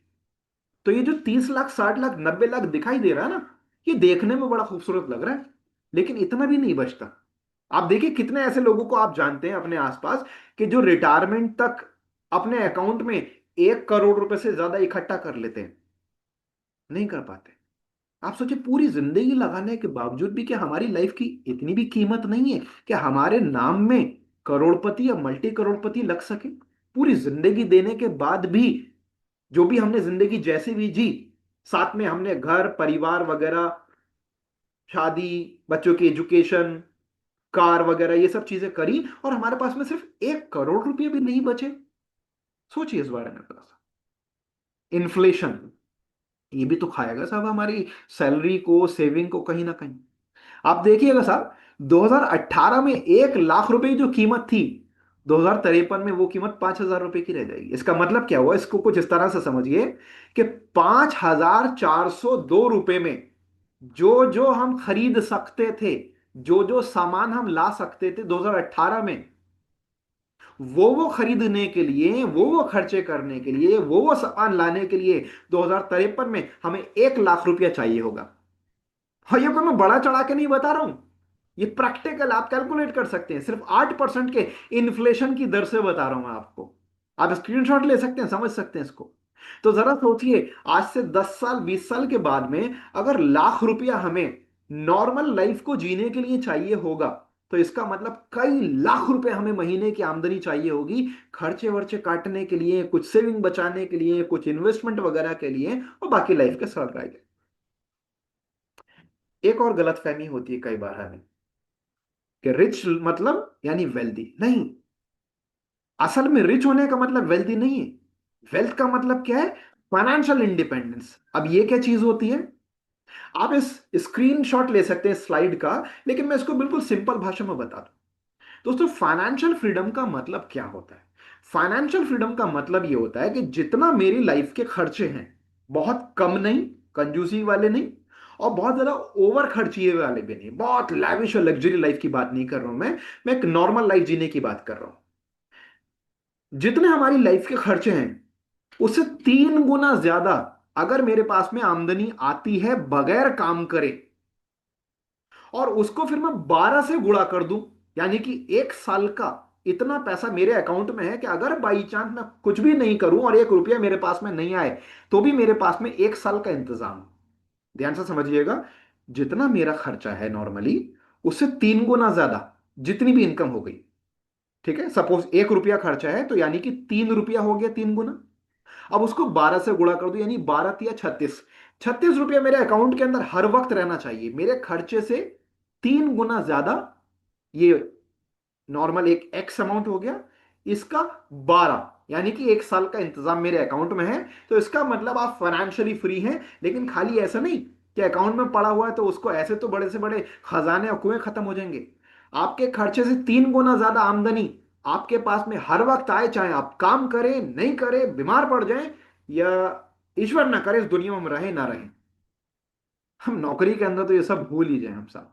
तो ये जो 30 लाख, 60 लाख, 90 लाख दिखाई दे रहा है ना, ये देखने में बड़ा खूबसूरत लग रहा है, लेकिन इतना भी नहीं बचता। आप देखिए कितने ऐसे लोगों को आप जानते हैं अपने आसपास कि जो रिटायरमेंट तक अपने अकाउंट में 1 करोड़ रुपए से ज्यादा इकट्ठा कर लेते हैं, नहीं कर पाते। आप सोचिए पूरी जिंदगी लगाने के बावजूद भी क्या हमारी लाइफ की इतनी भी कीमत नहीं है कि हमारे नाम में करोड़पति या मल्टी करोड़पति लग सके। पूरी जिंदगी देने के बाद भी जो भी हमने जिंदगी जैसे भी जी, साथ में हमने घर परिवार वगैरह, शादी, बच्चों की एजुकेशन, कार वगैरह ये सब चीजें करी, और हमारे पास में सिर्फ 1 करोड़ रुपये भी नहीं बचे। सोचिए इस बारे में थोड़ा सा। इन्फ्लेशन ये भी तो खाएगा साहब हमारी सैलरी को, सेविंग को कहीं ना कहीं। आप देखिएगा साहब, 2018 में 1 लाख रुपए की जो कीमत थी, 2053 में वो कीमत 5,000 रुपए की रह जाएगी। इसका मतलब क्या हुआ, इसको कुछ इस तरह से समझिए कि 5,402 रुपए में जो जो हम खरीद सकते थे, जो जो सामान हम ला सकते थे 2018 में, वो खरीदने के लिए, वो खर्चे करने के लिए, वो सामान लाने के लिए 2053 में हमें 1 लाख रुपया चाहिए होगा। हाँ, ये कोई मैं बड़ा चढ़ा के नहीं बता रहा हूं, ये प्रैक्टिकल आप कैलकुलेट कर सकते हैं। सिर्फ 8% के इन्फ्लेशन की दर से बता रहा हूं मैं आपको। आप स्क्रीनशॉट ले सकते हैं, समझ सकते हैं इसको। तो जरा सोचिए, आज से 10 साल 20 साल के बाद में अगर लाख रुपया हमें नॉर्मल लाइफ को जीने के लिए चाहिए होगा, तो इसका मतलब कई लाख रुपए हमें महीने की आमदनी चाहिए होगी, खर्चे वर्चे काटने के लिए, कुछ सेविंग बचाने के लिए, कुछ इन्वेस्टमेंट वगैरह के लिए, और बाकी लाइफ के सर रह गए। एक और गलत फहमी होती है कई बार हमें कि रिच मतलब यानी वेल्दी नहीं। असल में रिच होने का मतलब वेल्दी नहीं है। वेल्थ का मतलब क्या है, फाइनेंशियल इंडिपेंडेंस। अब ये क्या चीज होती है, आप इस स्क्रीनशॉट ले सकते हैं स्लाइड का, लेकिन मैं इसको बिल्कुल सिंपल भाषा में बता दूं। दोस्तों, फाइनेंशियल फ्रीडम का मतलब क्या होता है? फाइनेंशियल फ्रीडम का मतलब ये होता है कि जितना मेरी लाइफ के खर्चे हैं, बहुत कम नहीं, कंजूसी वाले नहीं, और बहुत ज्यादा ओवर खर्चिए वाले भी नहीं, बहुत लैविश और लग्जरी लाइफ की बात नहीं कर रहा हूं मैं एक नॉर्मल लाइफ जीने की बात कर रहा हूं। जितने हमारी लाइफ के खर्चे हैं उससे 3 गुना ज्यादा अगर मेरे पास में आमदनी आती है बगैर काम करे, और उसको फिर मैं 12 से गुणा कर दूं, यानी कि 1 साल का इतना पैसा मेरे अकाउंट में है कि अगर बाई चांस मैं कुछ भी नहीं करूं और 1 रुपया मेरे पास में नहीं आए, तो भी मेरे पास में 1 साल का इंतजाम हो। ध्यान से समझिएगा, जितना मेरा खर्चा है नॉर्मली, उससे 3 गुना ज्यादा जितनी भी इनकम हो गई। ठीक है, सपोज 1 रुपया खर्चा है तो यानी कि 3 रुपया हो गया 3 गुना। अब उसको 12 से गुणा कर दो, यानी 12 या 36, 36 रुपया मेरे अकाउंट के अंदर हर वक्त रहना चाहिए मेरे खर्चे से 3 गुना ज्यादा। ये नॉर्मल एक एक्स अमाउंट हो गया, इसका 12, यानी कि 1 साल का इंतजाम मेरे अकाउंट में है। तो इसका मतलब आप फाइनेंशियली फ्री हैं। लेकिन खाली ऐसा नहीं कि अकाउंट में पड़ा हुआ है तो उसको ऐसे तो बड़े से बड़े खजाने और कुएं खत्म हो जाएंगे। आपके खर्चे से 3 गुना ज्यादा आमदनी आपके पास में हर वक्त आए, चाहे आप काम करें नहीं करें, बीमार पड़ जाएं, या ईश्वर ना करे इस दुनिया में हम रहे ना रहे, हम नौकरी के अंदर तो ये सब भूल ही जाए हम सब।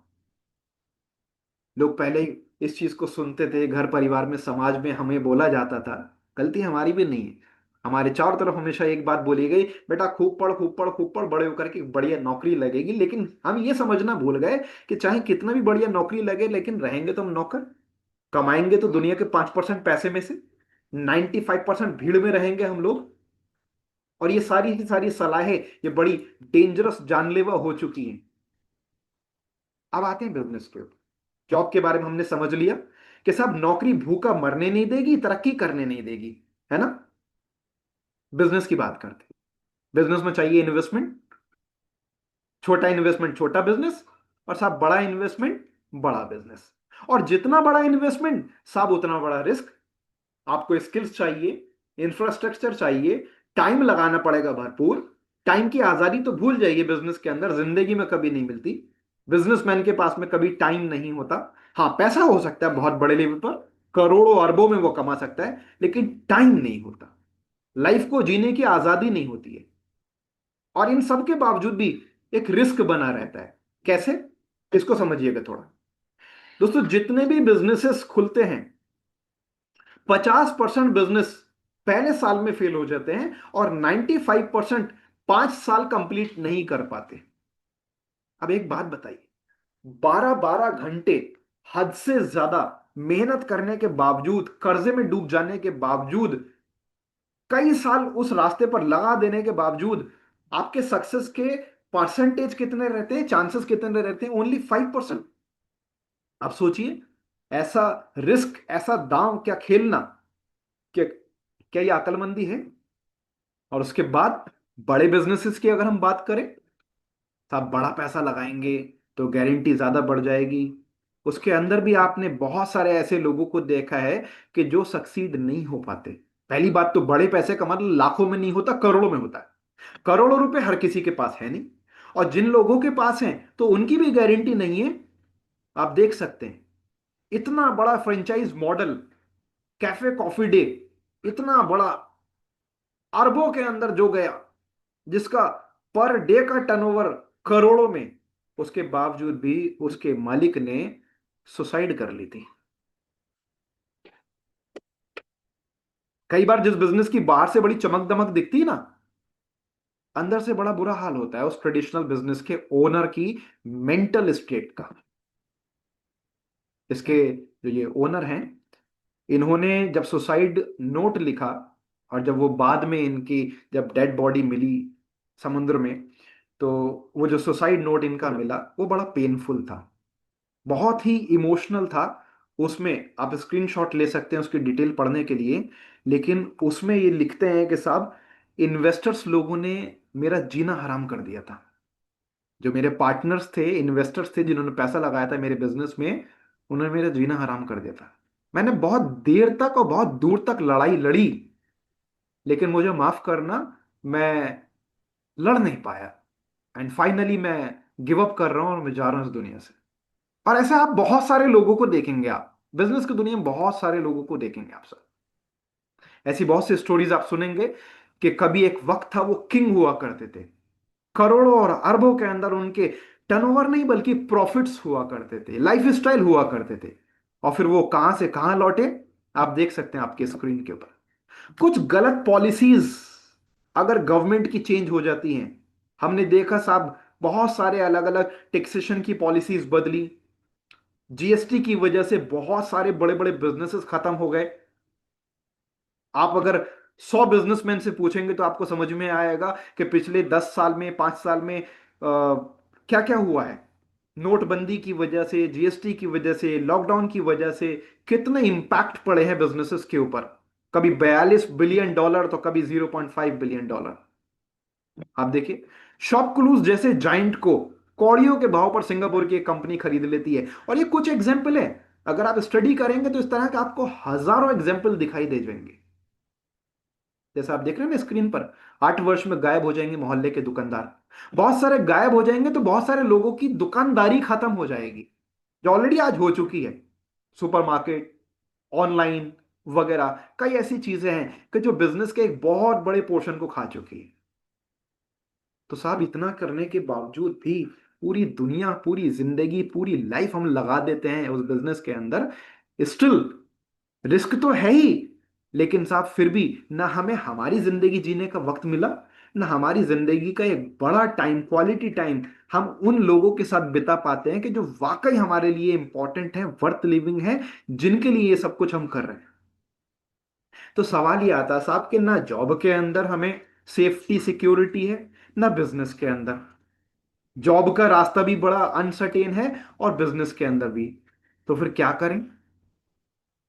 लोग पहले ही इस चीज को सुनते थे, घर परिवार में समाज में हमें बोला जाता था, गलती हमारी भी नहीं है। हमारे चारों तरफ हमेशा एक बात बोली गई, बेटा खूब पढ़ खूब पढ़ खूब पढ़, बड़े होकर के एक बढ़िया नौकरी लगेगी। लेकिन हम ये समझना भूल गए कि चाहे कितना भी बढ़िया नौकरी लगे, लेकिन रहेंगे तो हम नौकर। कमाएंगे तो दुनिया के 5% पैसे में से, 95% भीड़ में रहेंगे हम लोग। और ये सारी की सारी सलाहें ये बड़ी डेंजरस जानलेवा हो चुकी हैं। अब आते हैं बिजनेस के ऊपर। जॉब के बारे में हमने समझ लिया कि साहब नौकरी भूखा मरने नहीं देगी, तरक्की करने नहीं देगी, है ना। बिजनेस की बात करते हैं। बिजनेस में चाहिए इन्वेस्टमेंट, छोटा इन्वेस्टमेंट छोटा बिजनेस, और साहब बड़ा इन्वेस्टमेंट बड़ा बिजनेस। और जितना बड़ा इन्वेस्टमेंट साहब उतना बड़ा रिस्क। आपको स्किल्स चाहिए, इंफ्रास्ट्रक्चर चाहिए, टाइम लगाना पड़ेगा भरपूर। टाइम की आजादी तो भूल जाइए, बिजनेस के अंदर जिंदगी में कभी नहीं मिलती। बिजनेसमैन के पास में कभी टाइम नहीं होता। हाँ, पैसा हो सकता है बहुत बड़े लेवल पर, करोड़ों अरबों में वो कमा सकता है, लेकिन टाइम नहीं होता। लाइफ को जीने की आजादी नहीं होती है। और इन सब के बावजूद भी एक रिस्क बना रहता है। कैसे, इसको समझिएगा थोड़ा। दोस्तों, जितने भी बिजनेसेस खुलते हैं, 50% बिजनेस पहले साल में फेल हो जाते हैं, और 95% 5 साल कंप्लीट नहीं कर पाते। अब एक बात बताइए, 12-12 घंटे हद से ज्यादा मेहनत करने के बावजूद, कर्जे में डूब जाने के बावजूद, कई साल उस रास्ते पर लगा देने के बावजूद, आपके सक्सेस के परसेंटेज कितने रहते हैं, चांसेस कितने रहते हैं? ओनली 5%। अब सोचिए, ऐसा रिस्क, ऐसा दांव क्या खेलना, क्या क्या ये अकलमंदी है? और उसके बाद बड़े बिजनेसेस की अगर हम बात करें, तो आप बड़ा पैसा लगाएंगे तो गारंटी ज्यादा बढ़ जाएगी। उसके अंदर भी आपने बहुत सारे ऐसे लोगों को देखा है कि जो सक्सीड नहीं हो पाते। पहली बात तो बड़े पैसे का मतलब लाखों में नहीं होता, करोड़ों में होता है। करोड़ों रुपए हर किसी के पास है नहीं, और जिन लोगों के पास है तो उनकी भी गारंटी नहीं है। आप देख सकते हैं, इतना बड़ा franchise model, cafe coffee day, इतना बड़ा, अरबों के अंदर जो गया, जिसका पर डे का टर्नओवर करोड़ों में, उसके बावजूद भी उसके मालिक ने सुसाइड कर ली थी। कई बार जिस बिजनेस की बाहर से बड़ी चमक दमक दिखती है ना, अंदर से बड़ा बुरा हाल होता है उस ट्रेडिशनल बिजनेस के ओनर की मेंटल स्टेट का। इसके जो ये ओनर हैं, इन्होंने जब सुसाइड नोट लिखा, और जब वो बाद में इनकी जब डेड बॉडी मिली समुद्र में, तो वो जो सुसाइड नोट इनका मिला वो बड़ा पेनफुल था, बहुत ही इमोशनल था। उसमें आप स्क्रीनशॉट ले सकते हैं उसकी डिटेल पढ़ने के लिए। लेकिन उसमें ये लिखते हैं कि साहब, इन्वेस्टर्स लोगों ने मेरा जीना हराम कर दिया था। जो मेरे पार्टनर्स थे, इन्वेस्टर्स थे, जिन्होंने पैसा लगाया था मेरे बिजनेस में, उन्होंने मेरा जीना हराम कर दिया था। मैंने बहुत देर तक और बहुत दूर तक लड़ाई लड़ी, लेकिन मुझे माफ करना, मैं लड़ नहीं पाया। एंड फाइनली मैं गिव अप कर रहा हूं और मैं जा रहा हूं इस दुनिया से। और ऐसे आप बहुत सारे लोगों को देखेंगे, आप बिजनेस की दुनिया में बहुत सारे लोगों को देखेंगे आप सब। ऐसी बहुत सी स्टोरीज आप सुनेंगे कि कभी एक वक्त था वो किंग हुआ करते थे, करोड़ों और अरबों के अंदर उनके टर्नओवर नहीं बल्कि प्रॉफिट्स हुआ करते थे, लाइफ स्टाइल हुआ करते थे। और फिर वो कहां से कहां लौटे, आप देख सकते हैं आपके स्क्रीन के ऊपर। कुछ गलत पॉलिसीज अगर गवर्नमेंट की चेंज हो जाती हैं, हमने देखा साहब, बहुत सारे अलग अलग टैक्सेशन की पॉलिसीज बदली, जीएसटी की वजह से बहुत सारे बड़े बड़े बिजनेसेस खत्म हो गए। आप अगर 100 बिजनेसमैन से पूछेंगे तो आपको समझ में आएगा कि पिछले 10 साल में, 5 साल में क्या क्या हुआ है। नोटबंदी की वजह से, जीएसटी की वजह से, लॉकडाउन की वजह से कितने इंपैक्ट पड़े हैं बिजनेसेस के ऊपर। कभी $42 बिलियन तो कभी $0.5 बिलियन। आप देखिए, शॉप क्लूज जैसे जाइंट को कौड़ियों के भाव पर सिंगापुर की एक कंपनी खरीद लेती है। और ये कुछ एग्जाम्पल है, अगर आप स्टडी करेंगे तो इस तरह के आपको हजारों एग्जाम्पल दिखाई दे जाएंगे। जैसा आप देख रहे हैं ना स्क्रीन पर, 8 वर्ष में गायब हो जाएंगे मोहल्ले के दुकानदार। बहुत सारे गायब हो जाएंगे तो बहुत सारे लोगों की दुकानदारी खत्म हो जाएगी, जो ऑलरेडी आज हो चुकी है। सुपरमार्केट, ऑनलाइन, वगैरह कई ऐसी चीजें हैं कि जो बिजनेस के एक बहुत बड़े पोर्शन को खा चुकी है। तो साहब इतना करने के बावजूद भी पूरी दुनिया, पूरी जिंदगी, पूरी लाइफ हम लगा देते हैं उस बिजनेस के अंदर, स्टिल रिस्क तो है ही। लेकिन साहब फिर भी ना हमें हमारी जिंदगी जीने का वक्त मिला, ना हमारी जिंदगी का एक बड़ा टाइम, क्वालिटी टाइम हम उन लोगों के साथ बिता पाते हैं कि जो वाकई हमारे लिए इंपॉर्टेंट है, वर्थ लिविंग है, जिनके लिए ये सब कुछ हम कर रहे हैं। तो सवाल ये आता है साहब कि ना जॉब के अंदर हमें सेफ्टी सिक्योरिटी है, ना बिजनेस के अंदर। जॉब का रास्ता भी बड़ा अनसर्टेन है और बिजनेस के अंदर भी। तो फिर क्या करें?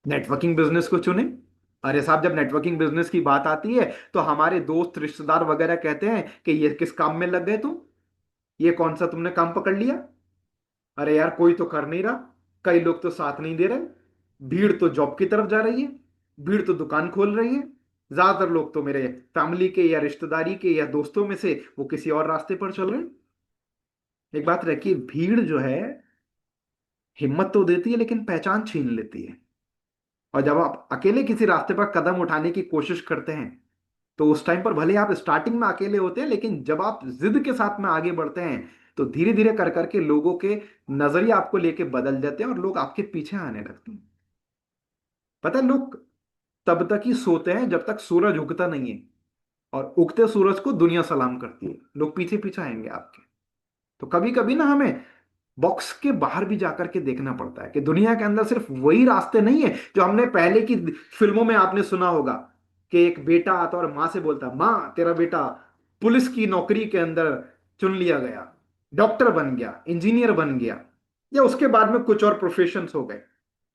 नेटवर्किंग बिजनेस को चुने। अरे साहब, जब नेटवर्किंग बिजनेस की बात आती है तो हमारे दोस्त रिश्तेदार वगैरह कहते हैं कि ये किस काम में लग गए तुम, ये कौन सा तुमने काम पकड़ लिया? अरे यार, कोई तो कर नहीं रहा, कई लोग तो साथ नहीं दे रहे, भीड़ तो जॉब की तरफ जा रही है, भीड़ तो दुकान खोल रही है, ज्यादातर लोग तो मेरे फैमिली के या रिश्तेदारी के या दोस्तों में से वो किसी और रास्ते पर चल रहे हैं। एक बात रखिए, भीड़ जो है हिम्मत तो देती है लेकिन पहचान छीन लेती है। और जब आप अकेले किसी रास्ते पर कदम उठाने की कोशिश करते हैं तो उस टाइम पर भले आप स्टार्टिंग में अकेले होते हैं, लेकिन जब आप जिद के साथ में आगे बढ़ते हैं तो धीरे धीरे कर करके लोगों के नजरिए आपको लेके बदल जाते हैं और लोग आपके पीछे आने लगते हैं। पता है, लोग तब तक ही सोते हैं जब तक सूरज उगता नहीं है, और उगते सूरज को दुनिया सलाम करती है, लोग पीछे पीछे आएंगे आपके। तो कभी कभी ना हमें बॉक्स के बाहर भी जाकर के देखना पड़ता है कि दुनिया के अंदर सिर्फ वही रास्ते नहीं है जो हमने पहले की फिल्मों में आपने सुना होगा कि एक बेटा आता और मां से बोलता, मां तेरा बेटा पुलिस की नौकरी के अंदर चुन लिया गया, डॉक्टर बन गया, इंजीनियर बन गया, या उसके बाद में कुछ और प्रोफेशंस हो गए।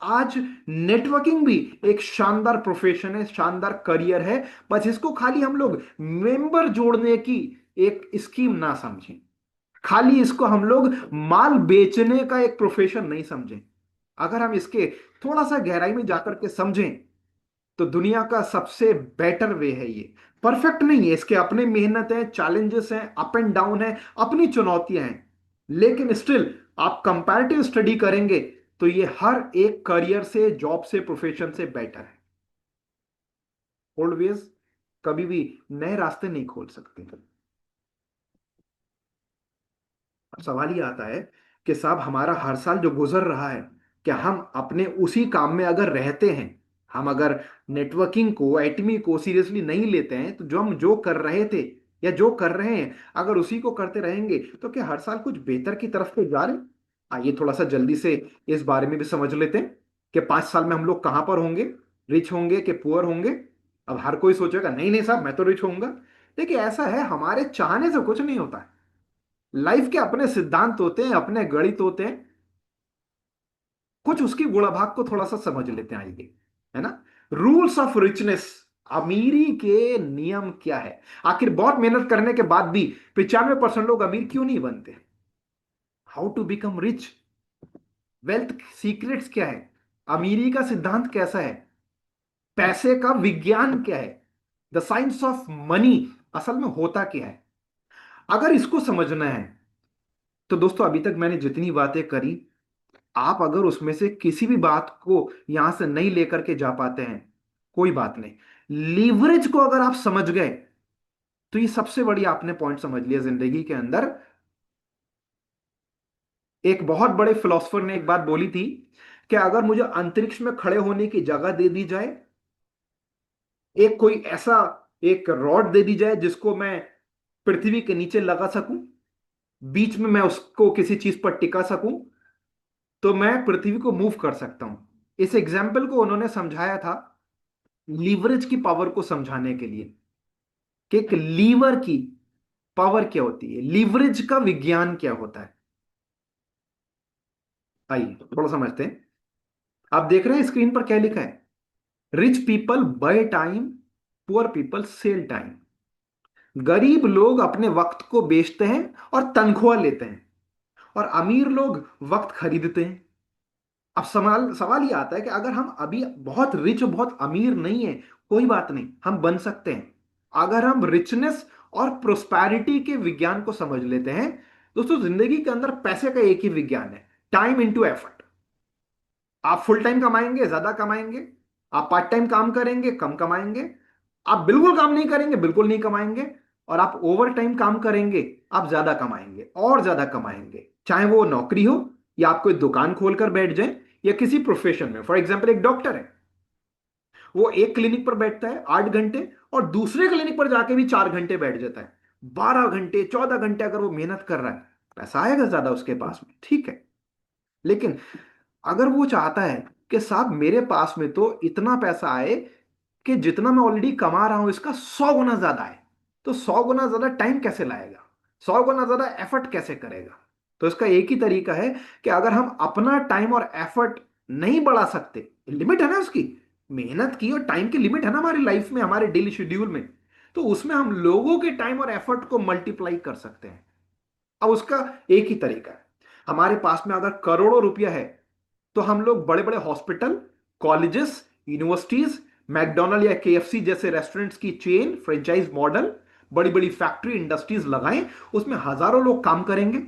आज नेटवर्किंग भी एक शानदार प्रोफेशन है, शानदार करियर है। बस इसको खाली हम लोग मेंबर जोड़ने की एक स्कीम ना समझें, खाली इसको हम लोग माल बेचने का एक प्रोफेशन नहीं समझें। अगर हम इसके थोड़ा सा गहराई में जाकर के समझें तो दुनिया का सबसे बेटर वे है ये। परफेक्ट नहीं है, इसके अपने मेहनत है, चैलेंजेस हैं, अप एंड डाउन है, अपनी चुनौतियां हैं, लेकिन स्टिल आप कंपैरेटिव स्टडी करेंगे तो ये हर एक करियर से, जॉब से, प्रोफेशन से बेटर है। ऑलवेज कभी भी नए रास्ते नहीं खोल सकते। अब सवाल ये आता है कि साहब हमारा हर साल जो गुजर रहा है, क्या हम अपने उसी काम में अगर रहते हैं, हम अगर नेटवर्किंग को, एटमी को सीरियसली नहीं लेते हैं, तो जो हम जो कर रहे थे या जो कर रहे हैं अगर उसी को करते रहेंगे तो क्या हर साल कुछ बेहतर की तरफ तो जा रहे हैं? आइए थोड़ा सा जल्दी से इस बारे में भी समझ लेते हैं कि 5 साल में हम लोग कहां पर होंगे, रिच होंगे कि पुअर होंगे। अब हर कोई सोचेगा नहीं नहीं साहब मैं तो रिच होऊंगा। देखिए ऐसा है, हमारे चाहने से कुछ नहीं होता है। लाइफ के अपने सिद्धांत होते हैं, अपने गणित होते हैं। कुछ उसकी गुणाभाग को थोड़ा सा समझ लेते हैं, आइए, है ना। रूल्स ऑफ रिचनेस, अमीरी के नियम क्या है? आखिर बहुत मेहनत करने के बाद भी 95% लोग अमीर क्यों नहीं बनते? How to become rich, wealth secrets क्या है, अमीरी का सिद्धांत कैसा है, पैसे का विज्ञान क्या है, द साइंस ऑफ मनी असल में होता क्या है? अगर इसको समझना है तो दोस्तों, अभी तक मैंने जितनी बातें करी, आप अगर उसमें से किसी भी बात को यहां से नहीं लेकर के जा पाते हैं, कोई बात नहीं। लीवरेज को अगर आप समझ गए तो ये सबसे बड़ी आपने पॉइंट समझ लिया जिंदगी के अंदर। एक बहुत बड़े फिलोसफर ने एक बात बोली थी कि अगर मुझे अंतरिक्ष में खड़े होने की जगह दे दी जाए, एक कोई ऐसा एक रॉड दे दी जाए जिसको मैं पृथ्वी के नीचे लगा सकूं, बीच में मैं उसको किसी चीज पर टिका सकूं, तो मैं पृथ्वी को मूव कर सकता हूं। इस एग्जाम्पल को उन्होंने समझाया था लीवरेज की पावर को समझाने के लिए, कि एक लीवर की पावर क्या होती है, लीवरेज का विज्ञान क्या होता है। आइए थोड़ा समझते हैं। आप देख रहे हैं स्क्रीन पर क्या लिखा है? Rich people buy time, poor people sell time. गरीब लोग अपने वक्त को बेचते हैं और तनख्वाह लेते हैं, और अमीर लोग वक्त खरीदते हैं। अब सवाल सवाल ये आता है कि अगर हम अभी बहुत रिच, बहुत अमीर नहीं है, कोई बात नहीं, हम बन सकते हैं अगर हम रिचनेस और प्रोस्पैरिटी के विज्ञान को समझ लेते हैं। दोस्तों, जिंदगी के अंदर पैसे का एक ही विज्ञान है, टाइम इंटू एफर्ट। आप फुल टाइम कमाएंगे, ज्यादा कमाएंगे, आप पार्ट टाइम काम करेंगे कम कमाएंगे, आप बिल्कुल काम नहीं करेंगे बिल्कुल नहीं कमाएंगे, और आप ओवर टाइम काम करेंगे आप ज्यादा कमाएंगे और ज्यादा कमाएंगे। चाहे वो नौकरी हो या आप कोई दुकान खोलकर बैठ जाएं या किसी प्रोफेशन में। फॉर एग्जाम्पल एक डॉक्टर है, वो एक क्लिनिक पर बैठता है 8 घंटे और दूसरे क्लिनिक पर जाके भी 4 घंटे बैठ जाता है। 12 घंटे 14 घंटे अगर वो मेहनत कर रहा है, पैसा आएगा ज्यादा उसके पास में, ठीक है। लेकिन अगर वो चाहता है कि साहब मेरे पास में तो इतना पैसा आए कि जितना मैं ऑलरेडी कमा रहा हूं इसका 100 गुना ज्यादा है, तो 100 गुना ज्यादा टाइम कैसे लाएगा, 100 गुना ज्यादा एफर्ट कैसे करेगा? तो इसका एक ही तरीका है कि अगर हम अपना टाइम और एफर्ट नहीं बढ़ा सकते, लिमिट है ना उसकी, मेहनत की और टाइम की लिमिट है ना हमारी लाइफ में, हमारे डेली शेड्यूल में, तो उसमें हम लोगों के टाइम और एफर्ट को मल्टीप्लाई कर सकते हैं। अब उसका एक ही तरीका है, हमारे पास में अगर करोड़ों रुपया है तो हम लोग बड़े बड़े हॉस्पिटल, कॉलेजेस, यूनिवर्सिटीज, मैकडोनल्ड या केएफसी जैसे रेस्टोरेंट्स की चेन, फ्रेंचाइज मॉडल, बड़ी बड़ी फैक्ट्री इंडस्ट्रीज लगाएं, उसमें हजारों लोग काम करेंगे,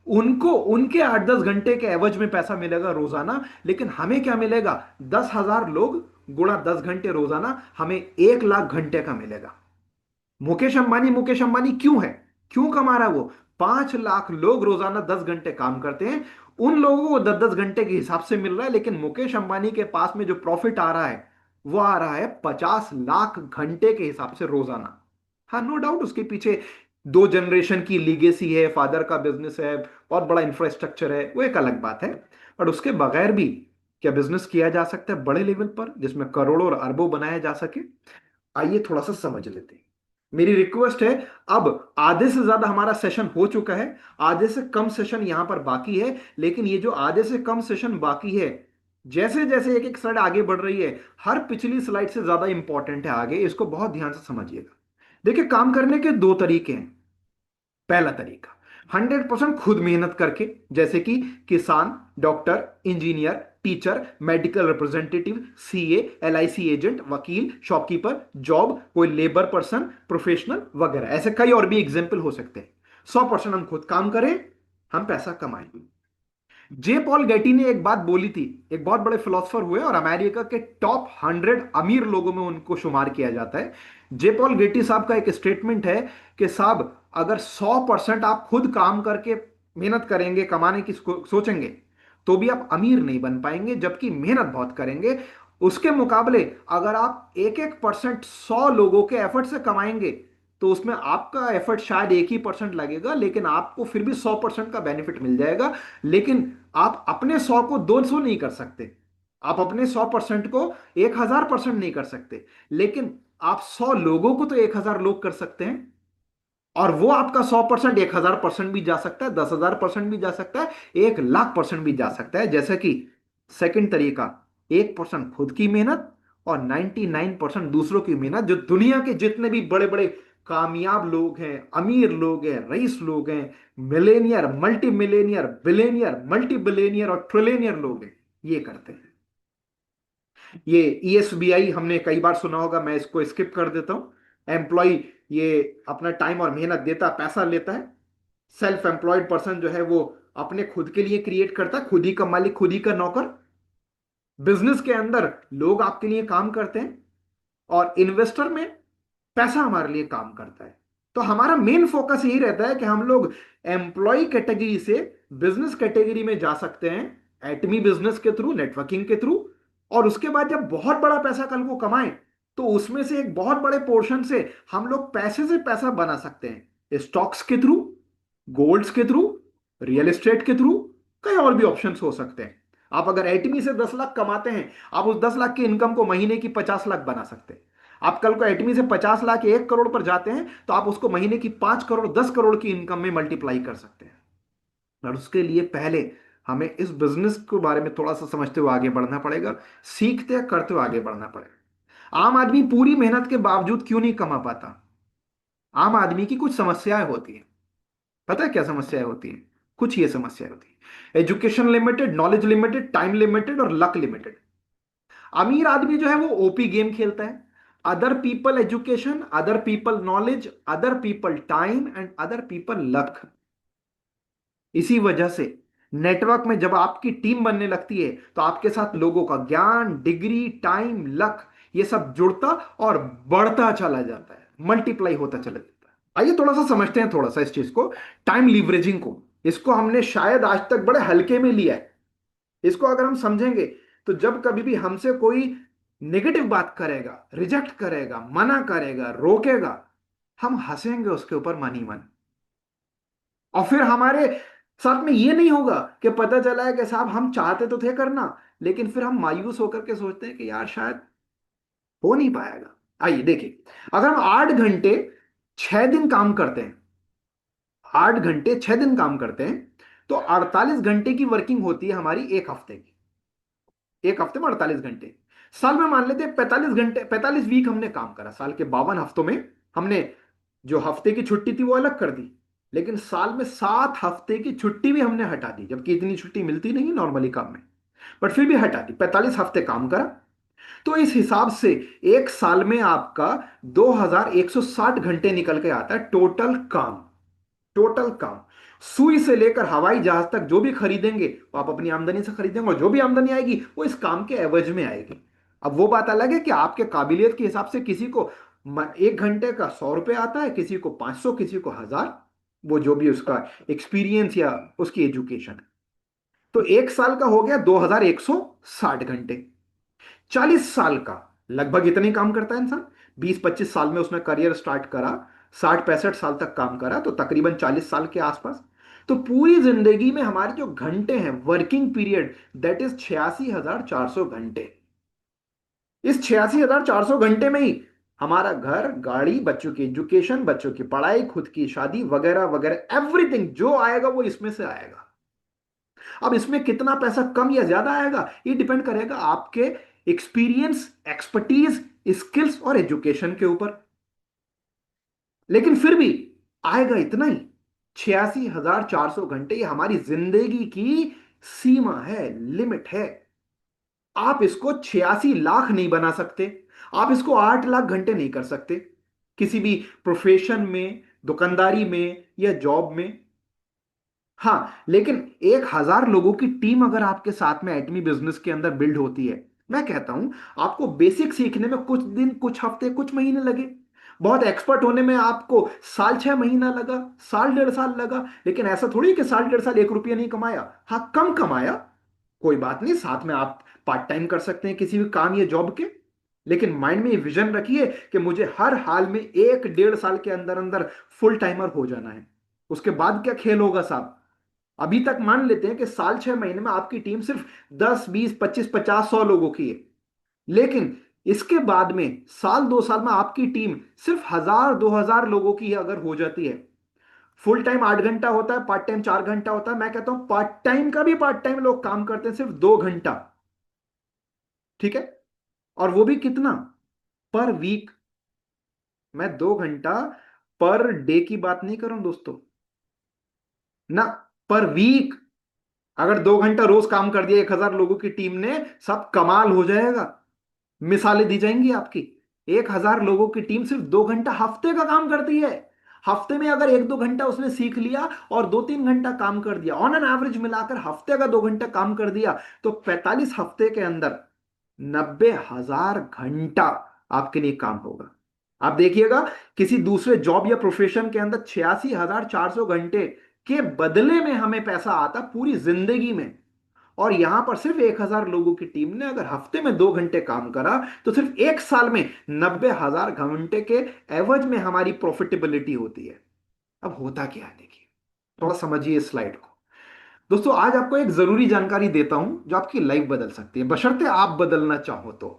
उनको उनके 8-10 घंटे के एवज में पैसा मिलेगा रोजाना, लेकिन हमें क्या मिलेगा? 10,000 लोग गुणा 10 घंटे रोजाना, हमें 1 लाख घंटे का मिलेगा। मुकेश अंबानी क्यों है, क्यों कमा रहा है वो? 5 लाख लोग रोजाना 10 घंटे काम करते हैं, उन लोगों को 10-10 घंटे के हिसाब से मिल रहा है, लेकिन मुकेश अंबानी के पास में जो प्रॉफिट आ रहा है वो आ रहा है 50 लाख घंटे के हिसाब से रोजाना। हाँ, नो डाउट उसके पीछे 2 जनरेशन की लीगेसी है, फादर का बिजनेस है, बहुत बड़ा इंफ्रास्ट्रक्चर है, वो एक अलग बात है। बट उसके बगैर भी क्या बिजनेस किया जा सकता है बड़े लेवल पर जिसमें करोड़ों और अरबों बनाया जा सके? आइए थोड़ा सा समझ लेते हैं। मेरी रिक्वेस्ट है, अब आधे से ज्यादा हमारा सेशन हो चुका है, आधे से कम सेशन यहां पर बाकी है, लेकिन ये जो आधे से कम सेशन बाकी है, जैसे जैसे एक एक स्लाइड आगे बढ़ रही है, हर पिछली स्लाइड से ज्यादा इंपॉर्टेंट है आगे, इसको बहुत ध्यान से समझिएगा। देखिए, काम करने के दो तरीके हैं। पहला तरीका, 100% खुद मेहनत करके, जैसे कि किसान, doctor, engineer, teacher, medical representative, CA, LIC agent, वकील, शॉपकीपर, जॉब, कोई लेबर पर्सन, प्रोफेशनल वगैरह, ऐसे कई और भी एग्जाम्पल हो सकते हैं। 100% हम खुद काम करें, हम पैसा कमाएं। जे पॉल गेटी ने एक बात बोली थी, एक बहुत बड़े फिलोसफर हुए और अमेरिका के टॉप 100 अमीर लोगों में उनको शुमार किया जाता है। जे पॉल गेटी साहब का एक स्टेटमेंट है कि साहब अगर 100% आप खुद काम करके मेहनत करेंगे, कमाने की सोचेंगे, तो भी आप अमीर नहीं बन पाएंगे, जबकि मेहनत बहुत करेंगे उसके मुकाबले अगर आप एक एक परसेंट 100 लोगों के एफर्ट से कमाएंगे, तो उसमें आपका एफर्ट शायद 1 ही % लगेगा, लेकिन आपको फिर भी 100% का बेनिफिट मिल जाएगा। लेकिन आप अपने 100 को 200 नहीं कर सकते, आप अपने 100% को 1,000% नहीं कर सकते, लेकिन आप 100 लोगों को तो 1,000 लोग कर सकते हैं, और वो आपका 100% 1,000% भी जा सकता है, 10,000% भी जा सकता है, 1 लाख% भी जा सकता है। जैसे कि सेकंड तरीका, 1% खुद की मेहनत और 99% दूसरों की मेहनत। जो दुनिया के जितने भी बड़े बड़े कामयाब लोग हैं, अमीर लोग हैं, रईस लोग हैं, Millionaire, multi Millionaire, billionaire, multi billionaire और ट्रिलेनियर लोग हैं, ये करते हैं। ये ईएसबीआई हमने कई बार सुना होगा, मैं इसको स्किप कर देता हूं। एम्प्लॉय ये अपना टाइम और मेहनत देता, पैसा लेता है। सेल्फ एम्प्लॉयड पर्सन जो है वो अपने खुद के लिए क्रिएट करता है, खुद ही का मालिक, खुद ही का नौकर। बिजनेस के अंदर लोग आपके लिए काम करते हैं, और इन्वेस्टर में पैसा हमारे लिए काम करता है। तो हमारा मेन फोकस यही रहता है कि हम लोग एम्प्लॉय कैटेगरी से बिजनेस कैटेगरी में जा सकते हैं, एटमी बिजनेस के थ्रू, नेटवर्किंग के थ्रू। और उसके बाद जब बहुत बड़ा पैसा कल को कमाएं, तो उसमें से एक बहुत बड़े पोर्शन से हम लोग पैसे से पैसा बना सकते हैं, स्टॉक्स के थ्रू, गोल्ड्स के थ्रू, रियल एस्टेट के थ्रू, कई और भी ऑप्शंस हो सकते हैं। आप अगर एटमी से 10 लाख कमाते हैं, आप उस 10 लाख की इनकम को महीने की 50 लाख बना सकते हैं। आप कल को एटमी से 50 लाख 1 करोड़ पर जाते हैं, तो आप उसको महीने की 5 करोड़ 10 करोड़ की इनकम में मल्टीप्लाई कर सकते हैं। और उसके लिए पहले हमें इस बिजनेस के बारे में थोड़ा सा समझते हुए आगे बढ़ना पड़ेगा, सीखते करते हुए आगे बढ़ना पड़ेगा। आम आदमी पूरी मेहनत के बावजूद क्यों नहीं कमा पाता? आम आदमी की कुछ समस्याएं होती हैं। पता है क्या समस्याएं होती हैं? कुछ ये समस्याएं होती हैं, education limited, knowledge limited, time limited और लक लिमिटेड। अमीर आदमी जो है वो ओपी गेम खेलता है, other people education, other people knowledge, other people time and other people luck. इसी वजह से नेटवर्क में जब आपकी टीम बनने लगती है तो आपके साथ लोगों का ज्ञान, डिग्री, टाइम, लक, ये सब जुड़ता और बढ़ता चला जाता है, मल्टीप्लाई होता चला जाता है। आइए थोड़ा सा समझते हैं, थोड़ा सा इस चीज को, टाइम लीवरेजिंग को। इसको हमने शायद आज तक बड़े हल्के में लिया है। इसको अगर हम समझेंगे तो जब कभी भी हमसे कोई नेगेटिव बात करेगा, रिजेक्ट करेगा, मना करेगा, रोकेगा, हम हंसेंगे उसके ऊपर मन ही मन। और फिर हमारे साथ में ये नहीं होगा कि पता चला है कि साहब हम चाहते तो थे करना, लेकिन फिर हम मायूस होकर के सोचते हैं कि यार शायद हो नहीं पाएगा। आइए देखिए, अगर हम 8 घंटे 6 दिन काम करते हैं, 8 घंटे 6 दिन काम करते हैं, तो 48 घंटे की वर्किंग होती है हमारी एक हफ्ते की। एक हफ्ते में 48 घंटे। साल में मान लेते हैं 45 घंटे, 45 वीक हमने काम करा। साल के 52 हफ्तों में हमने जो हफ्ते की छुट्टी थी वो अलग कर दी, लेकिन साल में 7 हफ्ते की छुट्टी भी हमने हटा दी, जबकि इतनी छुट्टी मिलती नहीं नॉर्मली काम में, बट फिर भी हटा दी। 45 हफ्ते काम करा, तो इस हिसाब से एक साल में आपका 2160 घंटे निकल के आता है टोटल काम। टोटल काम, सुई से लेकर हवाई जहाज तक जो भी खरीदेंगे वो आप अपनी आमदनी से खरीदेंगे, और जो भी आमदनी आएगी वो इस काम के एवज में आएगी। अब वो बात अलग है कि आपके काबिलियत के हिसाब से किसी को 1 घंटे का 100 रुपये आता है, किसी को 500, किसी को 1000, वो जो भी उसका एक्सपीरियंस या उसकी एजुकेशन है। तो एक साल का हो गया 2160 घंटे। 40 साल का लगभग इतने ही काम करता है इंसान। 20-25 साल में उसने करियर स्टार्ट करा, 60-65 साल तक काम करा, तो तकरीबन 40 साल के आसपास। तो पूरी जिंदगी में हमारे जो घंटे हैं, वर्किंग पीरियड, दैट इज 86,400 घंटे। इस 86,400 घंटे में ही हमारा घर, गाड़ी, बच्चों की एजुकेशन, बच्चों की पढ़ाई, खुद की शादी वगैरह वगैरह, एवरीथिंग जो आएगा वो इसमें से आएगा। अब इसमें कितना पैसा कम या ज्यादा आएगा ये डिपेंड करेगा आपके एक्सपीरियंस, एक्सपर्टीज, स्किल्स और एजुकेशन के ऊपर, लेकिन फिर भी आएगा इतना ही। 86,400 घंटे ये हमारी जिंदगी की सीमा है, लिमिट है। आप इसको 86 लाख नहीं बना सकते, आप इसको 8 लाख घंटे नहीं कर सकते किसी भी प्रोफेशन में, दुकानदारी में या जॉब में। हाँ, लेकिन 1,000 लोगों की टीम अगर आपके साथ में एटमी बिजनेस के अंदर बिल्ड होती है, मैं कहता हूं आपको बेसिक सीखने में कुछ दिन, कुछ हफ्ते, कुछ महीने लगे, बहुत एक्सपर्ट होने में आपको साल 6 महीना लगा, साल 1.5 साल लगा, लेकिन ऐसा थोड़ी कि साल 1.5 साल 1 रुपया नहीं कमाया। हाँ, कम कमाया, कोई बात नहीं, साथ में आप पार्ट टाइम कर सकते हैं किसी भी काम या जॉब के, लेकिन माइंड में ये विजन रखिए कि मुझे हर हाल में 1-1.5 साल के अंदर अंदर फुल टाइमर हो जाना है। उसके बाद क्या खेल होगा साहब? अभी तक मान लेते हैं कि साल 6 महीने में आपकी टीम सिर्फ 10, 20, 25, 50, 100 लोगों की है, लेकिन इसके बाद में साल 2 साल में आपकी टीम सिर्फ 1,000-2,000 लोगों की अगर हो जाती है, फुल टाइम 8 घंटा होता है, पार्ट टाइम 4 घंटा होता है, मैं कहता हूं पार्ट टाइम का भी, पार्ट टाइम लोग काम करते हैं सिर्फ 2 घंटा, ठीक है? और वो भी कितना? पर वीक। मैं 2 घंटा पर डे की बात नहीं कर रहा हूं दोस्तों, ना, पर वीक। अगर 2 घंटा रोज काम कर दिया 1,000 लोगों की टीम ने, सब कमाल हो जाएगा, मिसालें दी जाएंगी आपकी। 1,000 लोगों की टीम सिर्फ 2 घंटा हफ्ते का काम करती है। हफ्ते में अगर 1-2 घंटा उसने सीख लिया और 2-3 घंटा काम कर दिया, ऑन एन एवरेज मिलाकर हफ्ते का 2 घंटा काम कर दिया, तो 45 हफ्ते के अंदर 90,000 घंटा आपके लिए काम होगा। आप देखिएगा, किसी दूसरे जॉब या प्रोफेशन के अंदर 86,400 घंटे के बदले में हमें पैसा आता पूरी जिंदगी में, और यहां पर सिर्फ 1,000 लोगों की टीम ने अगर हफ्ते में 2 घंटे काम करा, तो सिर्फ एक साल में 90,000 घंटे के एवज में हमारी प्रॉफिटेबिलिटी होती है। अब होता क्या है देखिए, थोड़ा समझिए इस स्लाइड को। दोस्तों, आज आपको एक जरूरी जानकारी देता हूं जो आपकी लाइफ बदल सकती है, बशर्ते आप बदलना चाहो तो।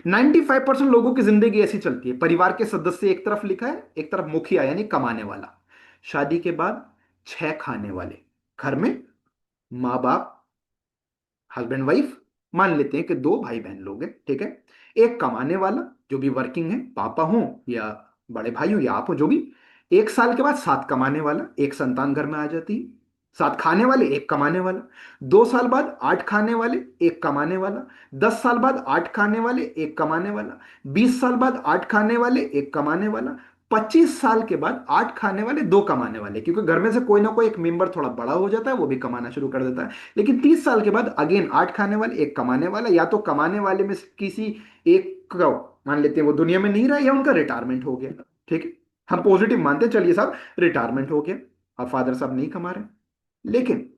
95% लोगों की जिंदगी ऐसी चलती है, परिवार के सदस्य एक तरफ लिखा है, एक तरफ मुखिया यानी कमाने वाला, शादी के बाद 6 खाने वाले, घर में माँ बाप, हस्बैंड वाइफ, मान लेते हैं कि 2 भाई बहन लोग हैं, ठीक है? एक कमाने वाला जो भी वर्किंग है, पापा हो या बड़े भाई हो या आप हो, जो भी। 1 साल के बाद 7 कमाने वाला, एक संतान घर में आ जाती है। 7 खाने वाले, एक कमाने वाला। 2 साल बाद 8 खाने वाले, एक कमाने वाला। 10 साल बाद 8 खाने वाले, एक कमाने वाला। 20 साल बाद 8 खाने वाले, एक कमाने वाला। 25 साल के बाद 8 खाने वाले 2 कमाने वाले, क्योंकि घर में से कोई ना कोई एक मेंबर थोड़ा बड़ा हो जाता है, वो भी कमाना शुरू कर देता है। लेकिन 30 साल के बाद अगेन 8 खाने वाले 1 कमाने वाला, या तो कमाने वाले में से किसी एक को मान लेते हैं वो दुनिया में नहीं रहा, या उनका रिटायरमेंट हो गया। ठीक है, हम पॉजिटिव मानते हैं, चलिए साहब रिटायरमेंट हो गया, अब फादर साहब नहीं कमा रहे। लेकिन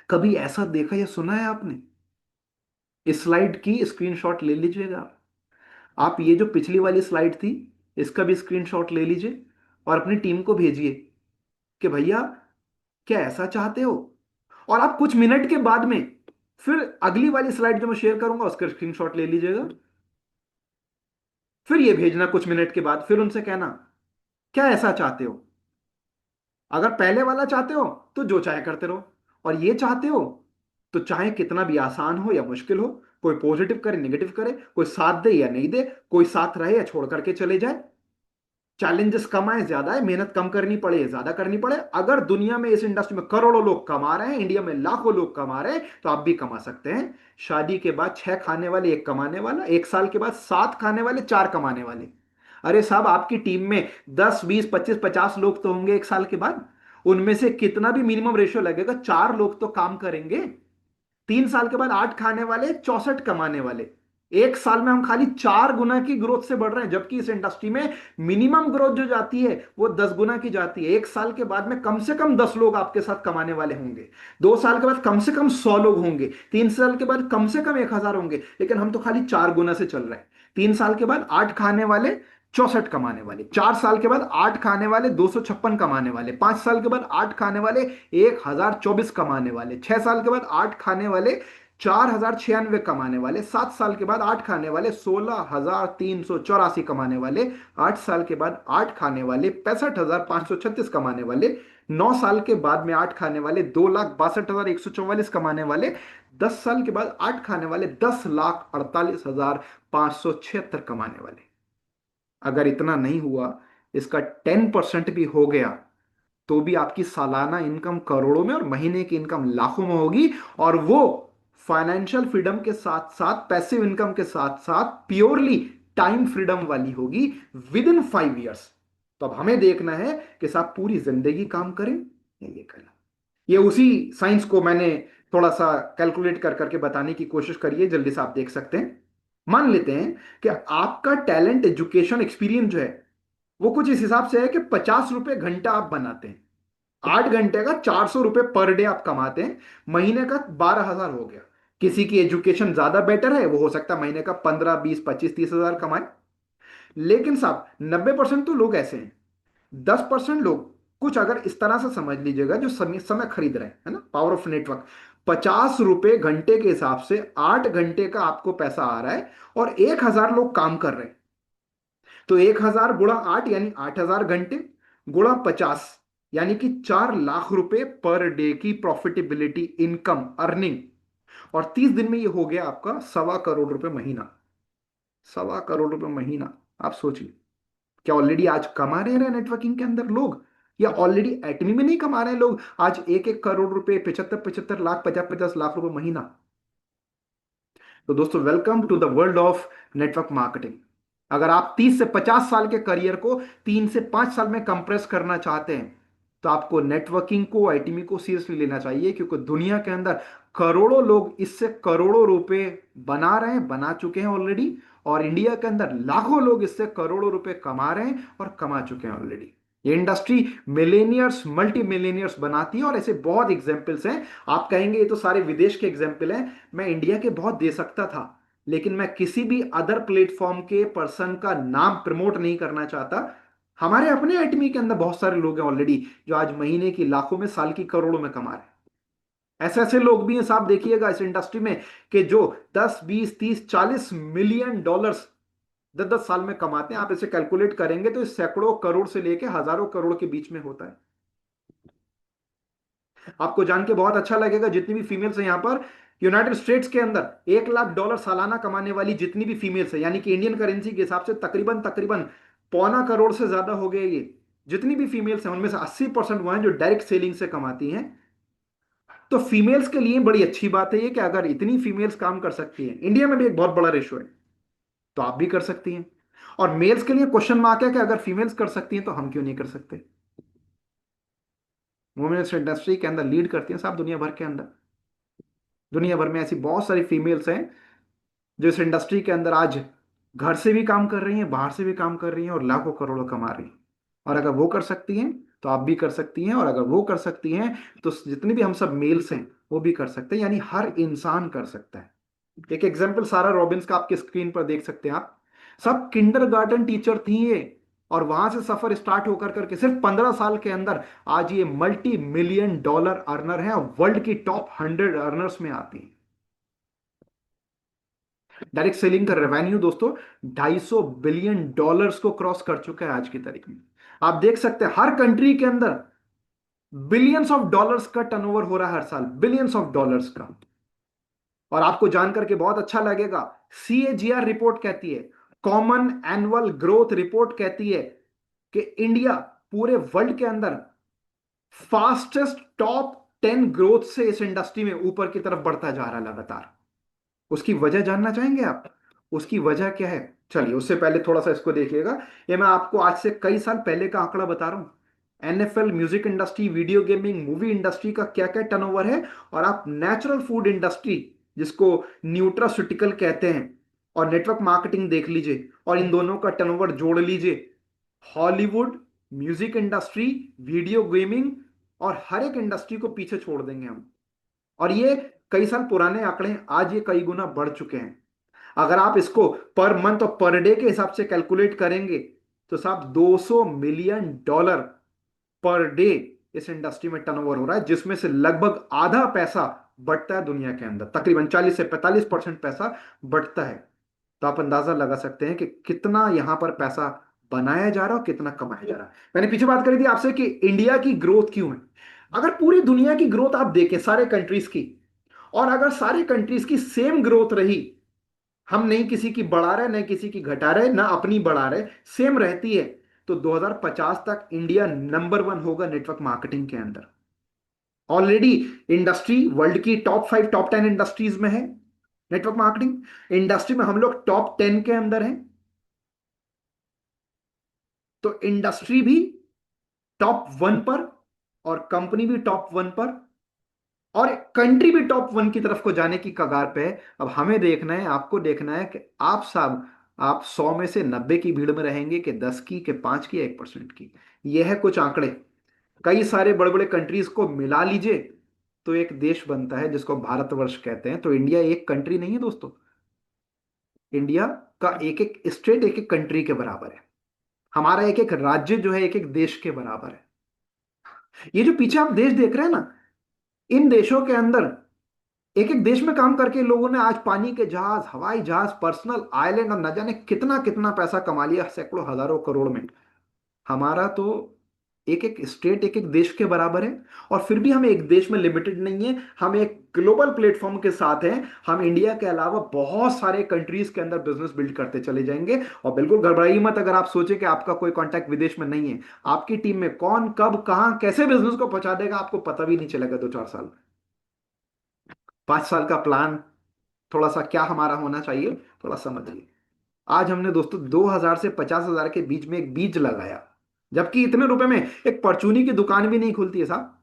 कभी ऐसा देखा या सुना है आपने? इस स्लाइड की स्क्रीनशॉट ले लीजिएगा आप, ये जो पिछली वाली स्लाइड थी इसका भी स्क्रीनशॉट ले लीजिए और अपनी टीम को भेजिए कि भैया क्या ऐसा चाहते हो। और आप कुछ मिनट के बाद में फिर अगली वाली स्लाइड जो मैं शेयर करूंगा उसका स्क्रीनशॉट ले लीजिएगा, फिर ये भेजना कुछ मिनट के बाद, फिर उनसे कहना क्या ऐसा चाहते हो। अगर पहले वाला चाहते हो तो जो चाहे करते रहो, और ये चाहते हो तो चाहे कितना भी आसान हो या मुश्किल हो, कोई पॉजिटिव करे नेगेटिव करे, कोई साथ दे या नहीं दे, कोई साथ रहे या छोड़ करके चले जाए, चैलेंजेस कम आए ज्यादा है, मेहनत कम करनी पड़े ज्यादा करनी पड़े, अगर दुनिया में इस इंडस्ट्री में करोड़ों लोग कमा रहे हैं, इंडिया में लाखों लोग कमा रहे हैं, तो आप भी कमा सकते हैं। शादी के बाद 6 खाने वाले 1 कमाने वाला, 1 साल के बाद 7 खाने वाले 4 कमाने वाले। अरे साहब आपकी टीम में 10 20 25 50 लोग तो होंगे 1 साल के बाद, उनमें से कितना भी मिनिमम रेशियो लगेगा 4 लोग तो काम करेंगे। 3 साल के बाद 8 खाने वाले 64 कमाने वाले, 1 साल में हम खाली 4 गुना की ग्रोथ से बढ़ रहे हैं, जबकि इस इंडस्ट्री में मिनिमम ग्रोथ जो जाती है वो 10 गुना की जाती है। 1 साल के बाद में कम से कम 10 लोग आपके साथ कमाने वाले होंगे, 2 साल के बाद कम से कम 100 लोग होंगे, 3 साल के बाद कम से कम 1,000 होंगे, लेकिन हम तो खाली 4 गुना से चल रहे हैं। 3 साल के बाद 8 खाने वाले 64 कमाने वाले, 4 साल के बाद 8 खाने वाले 256 कमाने वाले, 5 साल के बाद 8 खाने वाले 1,024 कमाने वाले, 6 साल के बाद 8 खाने वाले 4,096 कमाने वाले, 7 साल के बाद 8 खाने वाले 16,384 कमाने वाले, 8 साल के बाद 8 खाने वाले 65,536 कमाने वाले, 9 साल के बाद में 8 खाने वाले 2,62,144 कमाने वाले, 10 साल के बाद 8 खाने वाले 10,48,576 कमाने वाले। अगर इतना नहीं हुआ, इसका 10% भी हो गया, तो भी आपकी सालाना इनकम करोड़ों में और महीने की इनकम लाखों में होगी। और वो फाइनेंशियल फ्रीडम के साथ साथ, पैसिव इनकम के साथ साथ प्योरली टाइम फ्रीडम वाली होगी विद इन 5 ईयर्स। तो अब हमें देखना है कि साहब पूरी जिंदगी काम करें या ये करें। ये उसी साइंस को मैंने थोड़ा सा कैलकुलेट कर करके बताने की कोशिश करी है, जल्दी से आप देख सकते हैं। मान लेते हैं कि आपका टैलेंट एजुकेशन एक्सपीरियंस जो है वो कुछ इस हिसाब से है कि 50 रुपए घंटा आप बनाते हैं, 8 घंटे का 400 रुपए पर डे आप कमाते हैं, महीने का 12,000 हो गया। किसी की एजुकेशन ज्यादा बेटर है, वो हो सकता है महीने का 15 20 25 30 हजार कमाए। लेकिन साहब 90% तो लोग ऐसे हैं, 10% लोग कुछ अगर इस तरह से समझ लीजिएगा, जो समय समय खरीद रहे हैं, है ना, पावर ऑफ नेटवर्क। 50 रुपए घंटे के हिसाब से 8 घंटे का आपको पैसा आ रहा है, और 1,000 लोग काम कर रहे हैं, तो 1,000 गुणा 8 यानी 8,000 घंटे, गुणा 50 यानी कि 4 लाख रुपए पर डे की प्रॉफिटेबिलिटी इनकम अर्निंग। और 30 दिन में ये हो गया आपका 1,25 करोड़ रुपए महीना। 1,25 करोड़ रुपए महीना, आप सोचिए, क्या ऑलरेडी आज कमा रहे हैं नेटवर्किंग के अंदर लोग, या ऑलरेडी एटमी में नहीं कमा रहे हैं लोग आज 1 1 करोड़ रुपए, 75 75 लाख, 50 50 लाख रुपए महीना। तो दोस्तों welcome to the world of network marketing. अगर आप 30 से 50 साल के करियर को 3 से 5 साल में कंप्रेस करना चाहते हैं, तो आपको नेटवर्किंग को, आईटीमी को सीरियसली लेना चाहिए, क्योंकि दुनिया के अंदर करोड़ों लोग इससे करोड़ों रुपए बना रहे हैं, बना चुके हैं ऑलरेडी, और इंडिया के अंदर लाखों लोग इससे करोड़ों रुपए कमा रहे हैं और कमा चुके हैं ऑलरेडी। ये इंडस्ट्री मिलेनियर्स मल्टी मिलेनियर्स बनाती है, और ऐसे बहुत एग्जाम्पल्स हैं। आप कहेंगे ये तो सारे विदेश के एग्जाम्पल हैं, मैं इंडिया के बहुत दे सकता था, लेकिन मैं किसी भी अदर प्लेटफॉर्म के पर्सन का नाम प्रमोट नहीं करना चाहता। हमारे अपने एटमी के अंदर बहुत सारे लोग हैं ऑलरेडी जो आज महीने की लाखों में, साल की करोड़ों में कमा रहे हैं। ऐसे ऐसे लोग भी हैं साहब, देखिएगा इस इंडस्ट्री में, कि जो 10 20 30 40 मिलियन डॉलर्स 10 10 साल में कमाते हैं। आप इसे कैलकुलेट करेंगे तो इस सैकड़ों करोड़ से लेके हजारों करोड़ के बीच में होता है। आपको जान के बहुत अच्छा लगेगा, जितनी भी फीमेल्स हैं यहाँ पर यूनाइटेड स्टेट्स के अंदर, 1 लाख डॉलर सालाना कमाने वाली जितनी भी फीमेल्स है, यानी कि इंडियन करेंसी के हिसाब से तकरीबन तकरीबन 1,25 करोड़ से ज्यादा हो गए ये। जितनी भी फीमेल्स हैं उनमें से 80% वो हैं जो डायरेक्ट सेलिंग से कमाती हैं। तो फीमेल्स के लिए बड़ी अच्छी बात है ये, कि अगर इतनी फीमेल्स काम कर सकती हैं, इंडिया में भी एक बहुत बड़ा रेशो है, तो आप भी कर सकती हैं। और मेल्स के लिए क्वेश्चन मार्क है कि अगर फीमेल्स कर सकती हैं तो हम क्यों नहीं कर सकते। वुमेन्स इंडस्ट्री के अंदर लीड करती हैं साहब दुनिया भर के अंदर। दुनिया भर में ऐसी बहुत सारी फीमेल्स हैं जो इस इंडस्ट्री के अंदर आज घर से भी काम कर रही हैं, बाहर से भी काम कर रही हैं और लाखों करोड़ों कमा रही हैं। और अगर वो कर सकती हैं तो आप भी कर सकती हैं, और अगर वो कर सकती हैं तो जितने भी हम सब मेल्स हैं वो भी कर सकते हैं, यानी हर इंसान कर सकता है। एक एग्जाम्पल सारा रॉबिन्स का आपके स्क्रीन पर देख सकते हैं आप। सब किंडरगार्टन टीचर थी ये, और वहां से सफर स्टार्ट होकर करके सिर्फ 15 साल के अंदर आज ये $multi-million अर्नर है, वर्ल्ड की टॉप 100 अर्नर्स में आती है। डायरेक्ट सेलिंग का रेवेन्यू दोस्तों $250 बिलियन को क्रॉस कर चुका है आज की तारीख में। आप देख सकते हैं हर कंट्री के अंदर बिलियंस ऑफ डॉलर्स का टर्नओवर हो रहा है हर साल, बिलियंस ऑफ डॉलर्स का। और आपको जानकर के बहुत अच्छा लगेगा, CAGR रिपोर्ट कहती है, कॉमन एनुअल ग्रोथ रिपोर्ट कहती है कि इंडिया पूरे वर्ल्ड के अंदर फास्टेस्ट टॉप 10 ग्रोथ से इस इंडस्ट्री में ऊपर की तरफ बढ़ता जा रहा है लगातार। उसकी वजह जानना चाहेंगे आप? उसकी वजह क्या है? चलिए उससे पहले थोड़ा सा इसको देखिएगा। ये मैं आपको आज से कई साल पहले का आंकड़ा बता रहा हूं। NFL, music industry, video gaming, movie industry का क्या क्या टर्नओवर है, और आप नेचुरल फूड इंडस्ट्री जिसको न्यूट्रास्यूटिकल कहते हैं और नेटवर्क मार्केटिंग देख लीजिए, और इन दोनों का टर्नओवर जोड़ लीजिए। Hollywood, music industry, video gaming और हर एक इंडस्ट्री को पीछे छोड़ देंगे हम। और ये कई साल पुराने आंकड़े हैं, आज ये कई गुना बढ़ चुके हैं। अगर आप इसको पर मंथ और पर डे के हिसाब से कैलकुलेट करेंगे तो साहब $200 मिलियन पर डे इस इंडस्ट्री में टर्नओवर हो रहा है, जिसमें से लगभग आधा पैसा बढ़ता है दुनिया के अंदर, तकरीबन 40 से 45% पैसा बढ़ता है। तो आप अंदाजा लगा सकते हैं कि कितना यहां पर पैसा बनाया जा रहा है और कितना कमाया जा रहा है। मैंने पीछे बात करी थी आपसे कि इंडिया की ग्रोथ क्यों है। अगर पूरी दुनिया की ग्रोथ आप देखें सारे कंट्रीज की, और अगर सारी कंट्रीज की सेम ग्रोथ रही, हम नहीं किसी की बढ़ा रहे नहीं किसी की घटा रहे ना अपनी बढ़ा रहे, सेम रहती है, तो 2050 तक इंडिया नंबर 1 होगा नेटवर्क मार्केटिंग के अंदर। ऑलरेडी इंडस्ट्री वर्ल्ड की टॉप 5 टॉप 10 इंडस्ट्रीज में है। नेटवर्क मार्केटिंग इंडस्ट्री में हम लोग टॉप 10 के अंदर हैं। तो इंडस्ट्री भी टॉप 1 पर, और कंपनी भी टॉप 1 पर, और कंट्री भी टॉप 1 की तरफ को जाने की कगार पे है। अब हमें देखना है, आपको देखना है कि आप साहब, आप 100 में से 90 की भीड़ में रहेंगे कि 10 की, कि 5 की, 1% की। यह है कुछ आंकड़े। कई सारे बड़े बड़े कंट्रीज को मिला लीजिए तो एक देश बनता है जिसको भारतवर्ष कहते हैं। तो इंडिया एक कंट्री नहीं है दोस्तों। इंडिया का एक एक स्टेट एक एक कंट्री के बराबर है। हमारा एक एक राज्य जो है एक एक देश के बराबर है। ये जो पीछे आप देश देख रहे हैं ना, इन देशों के अंदर एक एक देश में काम करके लोगों ने आज पानी के जहाज, हवाई जहाज, पर्सनल आइलैंड और न जाने कितना कितना पैसा कमा लिया, सैकड़ों हजारों करोड़ में। हमारा तो एक एक स्टेट एक एक देश के बराबर है। और फिर भी हम एक देश में लिमिटेड नहीं है, हम एक ग्लोबल प्लेटफॉर्म के साथ हैं। हम इंडिया के अलावा बहुत सारे कंट्रीज के अंदर बिजनेस बिल्ड करते चले जाएंगे। और बिल्कुल घबराइए मत अगर आप सोचे कि आपका कोई कांटेक्ट विदेश में नहीं है। आपकी टीम में कौन कब कहां कैसे बिजनेस को पहुंचा देगा आपको पता भी नहीं चलेगा 2-4 साल। 5 साल का प्लान थोड़ा सा क्या हमारा होना चाहिए, थोड़ा समझिए। आज हमने दोस्तों 2,000 से 50,000 के बीच में एक बीज लगाया, जबकि इतने रुपए में एक परचूनी की दुकान भी नहीं खुलती है साहब।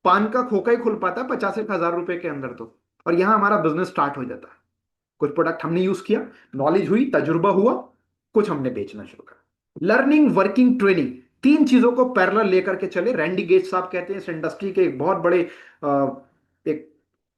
पान का खोखा ही खुल पाता है 50 एक हजार रुपए के अंदर तो। और यहां हमारा बिजनेस स्टार्ट हो जाता है। कुछ प्रोडक्ट हमने यूज किया, नॉलेज हुई, तजुर्बा हुआ, कुछ हमने बेचना शुरू करा। लर्निंग, वर्किंग, ट्रेनिंग, तीन चीजों को पैरेलल लेकर के चले। रैंडी गेज साहब कहते हैं इस इंडस्ट्री के एक बहुत बड़े एक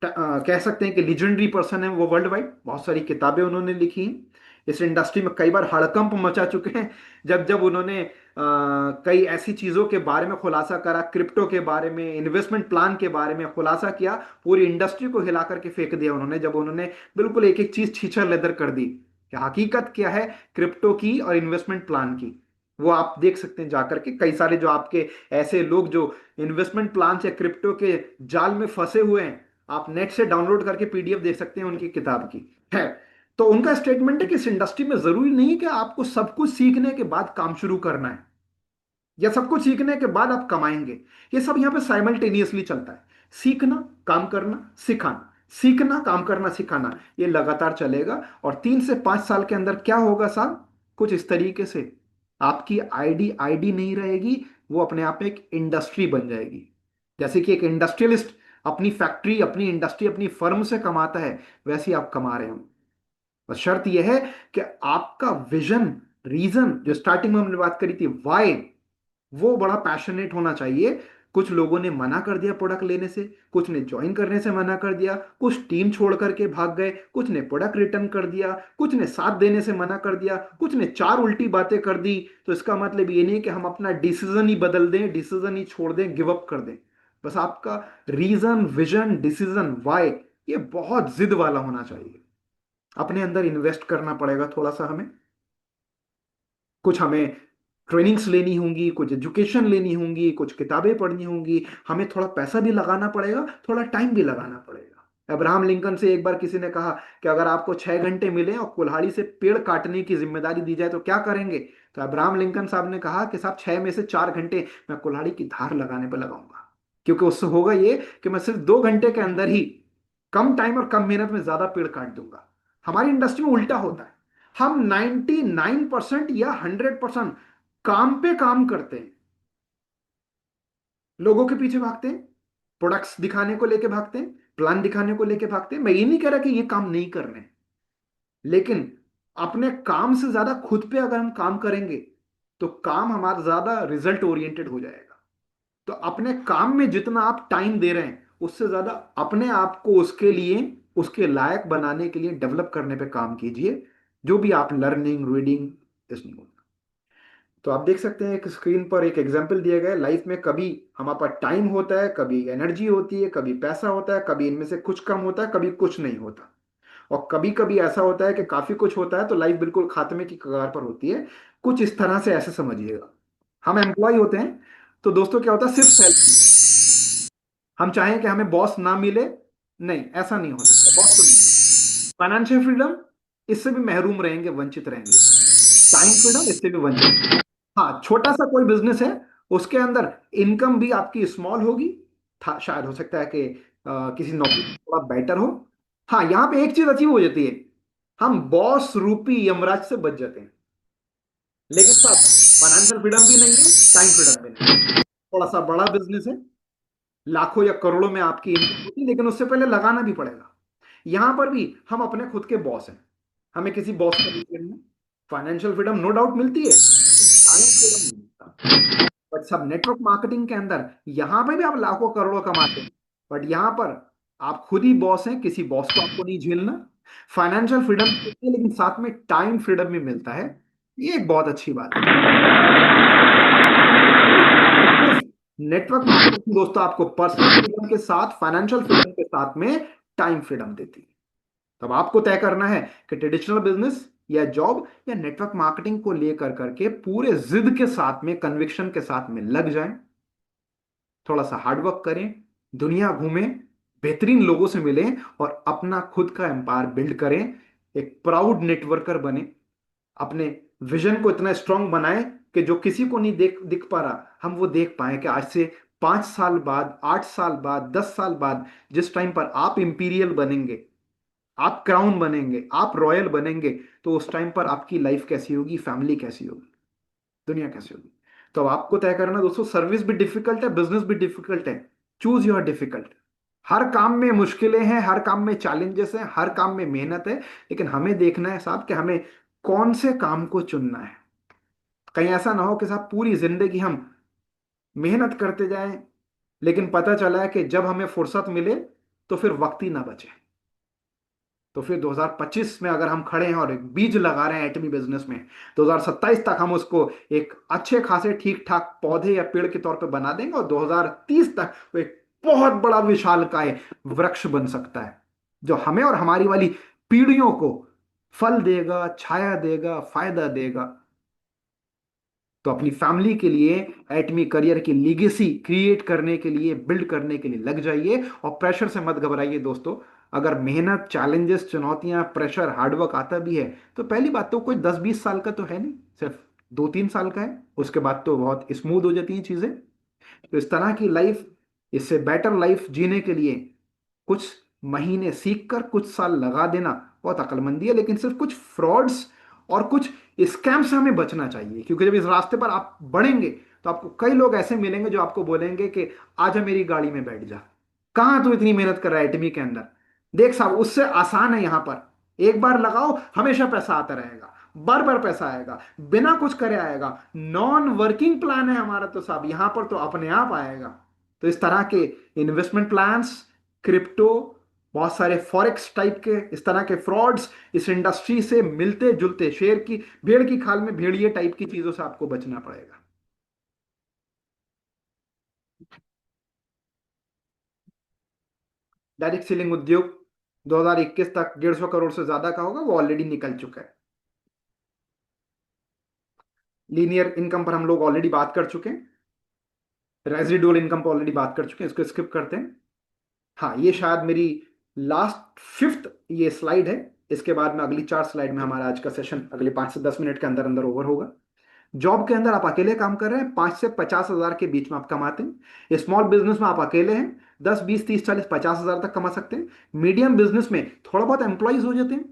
कह सकते हैं कि लीजेंडरी पर्सन है वो वर्ल्ड वाइड। बहुत सारी किताबें उन्होंने लिखी हैं। इस इंडस्ट्री में कई बार हड़कंप मचा चुके हैं जब जब उन्होंने कई ऐसी चीजों के बारे में खुलासा करा, क्रिप्टो के बारे में, इन्वेस्टमेंट प्लान के बारे में खुलासा किया। पूरी इंडस्ट्री को हिला करके फेंक दिया उन्होंने जब उन्होंने बिल्कुल एक एक चीज छीछर लेदर कर दी कि हकीकत क्या है क्रिप्टो की और इन्वेस्टमेंट प्लान की। वो आप देख सकते हैं जाकर के, कई सारे जो आपके ऐसे लोग जो इन्वेस्टमेंट प्लान या क्रिप्टो के जाल में फंसे हुए हैं, आप नेट से डाउनलोड करके PDF देख सकते हैं उनकी किताब की है। तो उनका स्टेटमेंट है कि इस इंडस्ट्री में जरूरी नहीं कि आपको सब कुछ सीखने के बाद काम शुरू करना है, या सब कुछ सीखने के बाद आप कमाएंगे। ये सब यहां पे साइमल्टेनियसली चलता है। सीखना, काम करना, सिखाना, सीखना, काम करना, सिखाना, ये लगातार चलेगा। और 3 से 5 साल के अंदर क्या होगा साहब, कुछ इस तरीके से आपकी आईडी आईडी नहीं रहेगी, वो अपने आप में एक इंडस्ट्री बन जाएगी। जैसे कि एक इंडस्ट्रियलिस्ट अपनी फैक्ट्री, अपनी इंडस्ट्री, अपनी फर्म से कमाता है, वैसे ही आप कमा रहे हो। बस शर्त यह है कि आपका विजन, रीजन, जो स्टार्टिंग में हमने बात करी थी, वाई, वो बड़ा पैशनेट होना चाहिए। कुछ लोगों ने मना कर दिया प्रोडक्ट लेने से, कुछ ने ज्वाइन करने से मना कर दिया, कुछ टीम छोड़ करके भाग गए, कुछ ने प्रोडक्ट रिटर्न कर दिया, कुछ ने साथ देने से मना कर दिया, कुछ ने चार उल्टी बातें कर दी। तो इसका मतलब ये नहीं कि हम अपना डिसीजन ही बदल दें, डिसीजन ही छोड़ दें, गिव अप कर दें। बस आपका रीजन, विजन, डिसीजन, वाई, ये बहुत जिद वाला होना चाहिए। अपने अंदर इन्वेस्ट करना पड़ेगा थोड़ा सा हमें। कुछ हमें ट्रेनिंग्स लेनी होंगी, कुछ एजुकेशन लेनी होंगी, कुछ किताबें पढ़नी होंगी, हमें थोड़ा पैसा भी लगाना पड़ेगा, थोड़ा टाइम भी लगाना पड़ेगा। अब्राहम लिंकन से एक बार किसी ने कहा कि अगर आपको 6 घंटे मिले और कुल्हाड़ी से पेड़ काटने की जिम्मेदारी दी जाए तो क्या करेंगे? तो अब्राहम लिंकन साहब ने कहा कि साहब 6 में से 4 घंटे मैं कुल्हाड़ी की धार लगाने पर लगाऊंगा, क्योंकि उससे होगा ये कि मैं सिर्फ 2 घंटे के अंदर ही कम टाइम और कम मेहनत में ज्यादा पेड़ काट दूंगा। हमारी इंडस्ट्री में उल्टा होता है। हम 99% या 100% काम पे काम करते हैं, लोगों के पीछे भागते हैं, प्रोडक्ट्स दिखाने को लेके भागते हैं, प्लान दिखाने को लेके भागते हैं। मैं ये नहीं कह रहा कि ये काम नहीं करने हैं, लेकिन अपने काम से ज्यादा खुद पे अगर हम काम करेंगे तो काम हमारा ज्यादा रिजल्ट ओरिएंटेड हो जाएगा। तो अपने काम में जितना आप टाइम दे रहे हैं, उससे ज्यादा अपने आप को उसके लिए, उसके लायक बनाने के लिए डेवलप करने पे काम कीजिए। जो भी आप लर्निंग, रीडिंग, लिसनिंग। तो आप देख सकते हैं एक स्क्रीन पर एक एग्जांपल दिया गया है। लाइफ में कभी हमारे पास टाइम होता है, कभी एनर्जी होती है, कभी पैसा होता है, कभी इनमें से कुछ कम होता है, कभी कुछ नहीं होता। और कभी कभी ऐसा होता है कि काफी कुछ होता है तो लाइफ बिल्कुल खात्मे की कगार पर होती है। कुछ इस तरह से ऐसे समझिएगा, हम एम्प्लॉय होते हैं तो दोस्तों क्या होता है, सिर्फ सैलरी। हम चाहें कि हमें बॉस ना मिले, नहीं, ऐसा नहीं हो सकता, बॉस तो मिले। फाइनेंशियल फ्रीडम, इससे भी महरूम रहेंगे, वंचित रहेंगे। टाइम फ्रीडम, इससे भी वंचित। हाँ, छोटा सा कोई बिजनेस है, उसके अंदर इनकम भी आपकी स्मॉल होगी, था शायद, हो सकता है कि किसी नौकरी में थोड़ा बेटर हो। हाँ, यहाँ पे एक चीज अचीव हो जाती है, हम बॉस रूपी यमराज से बच जाते हैं। लेकिन साथ फाइनेंशियल फ्रीडम भी नहीं है, टाइम फ्रीडम भी नहीं है। थोड़ा सा बड़ा बिजनेस है, लाखों या करोड़ों में आपकी इनकम होती है, लेकिन उससे पहले लगाना भी पड़ेगा। यहां पर भी हम अपने खुद के बॉस हैं, हमें किसी बॉस का नहीं लेना। फाइनेंशियल फ्रीडम नो डाउट मिलती है, टाइम फ्रीडम नहीं मिलता। बट सब नेटवर्क मार्केटिंग के अंदर यहां पे भी आप लाखों करोड़ों कमाते हैं, बट यहां पर आप खुद ही बॉस हैं, किसी बॉस को आपको नहीं झेलना। फाइनेंशियल फ्रीडम मिलती है, लेकिन साथ में टाइम फ्रीडम भी मिलता है। ये एक बहुत अच्छी बात है। नेटवर्क मार्केटिंग दोस्तों आपको पर्सनल फ्रीडम के साथ, फाइनेंशियल फ्रीडम के साथ में टाइम फ्रीडम देती है। तब आपको तय करना है कि ट्रेडिशनल बिजनेस या जॉब या नेटवर्क मार्केटिंग को लेकर करके पूरे जिद के साथ में, कन्विक्शन के साथ में लग जाएं। थोड़ा सा हार्डवर्क करें, दुनिया घूमें, बेहतरीन लोगों से मिलें और अपना खुद का एम्पायर बिल्ड करें। एक प्राउड नेटवर्कर बने, अपने विजन को इतना स्ट्रांग बनाएं कि जो किसी को नहीं दिख पा रहा, हम वो देख पाए कि आज से 5 साल बाद, 8 साल बाद, 10 साल बाद, जिस टाइम पर आप इंपीरियल बनेंगे, आप क्राउन बनेंगे, आप रॉयल बनेंगे, तो उस टाइम पर आपकी लाइफ कैसी होगी, फैमिली कैसी होगी, दुनिया कैसी होगी। तो अब आपको तय करना दोस्तों, सर्विस भी डिफिकल्ट है, बिजनेस भी डिफिकल्ट है, चूज योर डिफिकल्ट। हर काम में मुश्किलें हैं, हर काम में चैलेंजेस हैं, हर काम में मेहनत है, लेकिन हमें देखना है साहब कि हमें कौन से काम को चुनना है। कहीं ऐसा ना हो कि साहब पूरी जिंदगी हम मेहनत करते जाएं, लेकिन पता चला है कि जब हमें फुर्सत मिले तो फिर वक्त ही ना बचे। तो फिर 2025 में अगर हम खड़े हैं और एक बीज लगा रहे हैं एटमी बिजनेस में, 2027 तक हम उसको एक अच्छे खासे ठीक ठाक पौधे या पेड़ के तौर पे बना देंगे, और 2030 तक वो एक बहुत बड़ा विशालकाय वृक्ष बन सकता है, जो हमें और हमारी वाली पीढ़ियों को फल देगा, छाया देगा, फायदा देगा। तो अपनी फैमिली के लिए एटमी करियर की लीगेसी क्रिएट करने के लिए, बिल्ड करने के लिए लग जाइए, और प्रेशर से मत घबराइए दोस्तों। अगर मेहनत, चैलेंजेस, चुनौतियां, प्रेशर, हार्डवर्क आता भी है, तो पहली बात तो कोई 10-20 साल का तो है नहीं, सिर्फ 2-3 साल का है। उसके बाद तो बहुत स्मूथ हो जाती हैं चीजें। तो इस तरह की लाइफ, इससे बेटर लाइफ जीने के लिए कुछ महीने सीख कर कुछ साल लगा देना बहुत अक्लमंदी है। लेकिन सिर्फ कुछ फ्रॉड्स और कुछ स्कैम से हमें बचना चाहिए, क्योंकि जब इस रास्ते पर आप बढ़ेंगे तो आपको कई लोग ऐसे मिलेंगे जो आपको बोलेंगे कि आजा मेरी गाड़ी में बैठ जा, कहाँ तू इतनी मेहनत कर रहा है एटमी के अंदर, देख साहब उससे आसान है, यहां पर एक बार लगाओ हमेशा पैसा आता रहेगा, बार बार पैसा आएगा, बिना कुछ करे आएगा, नॉन वर्किंग प्लान है हमारा तो साहब, यहां पर तो अपने आप आएगा। तो इस तरह के इन्वेस्टमेंट प्लान्स, क्रिप्टो, बहुत सारे फॉरेक्स टाइप के इस तरह के फ्रॉड्स, इस इंडस्ट्री से मिलते जुलते शेर की भेड़ की खाल में भेड़िए टाइप की चीजों से आपको बचना पड़ेगा। डायरेक्ट सेलिंग उद्योग 2021 तक 150 करोड़ से ज्यादा का होगा, वो ऑलरेडी निकल चुका है। लीनियर इनकम पर हम लोग ऑलरेडी बात कर चुके हैं, रेजिडुअल इनकम पर ऑलरेडी बात कर चुके हैं, इसको स्किप करते हैं। हाँ, ये शायद मेरी लास्ट फिफ्थ ये स्लाइड है, इसके बाद में अगली 4 स्लाइड में हमारा आज का सेशन अगले 5 से 10 मिनट के अंदर अंदर ओवर होगा। जॉब के अंदर आप अकेले काम कर रहे हैं, 5 से 50 हजार के बीच में आप कमाते हैं। स्मॉल बिजनेस में आप अकेले हैं, 10, 20, 30, 40, 50 हजार तक कमा सकते हैं। मीडियम बिजनेस में थोड़ा बहुत एम्प्लॉयज हो जाते हैं,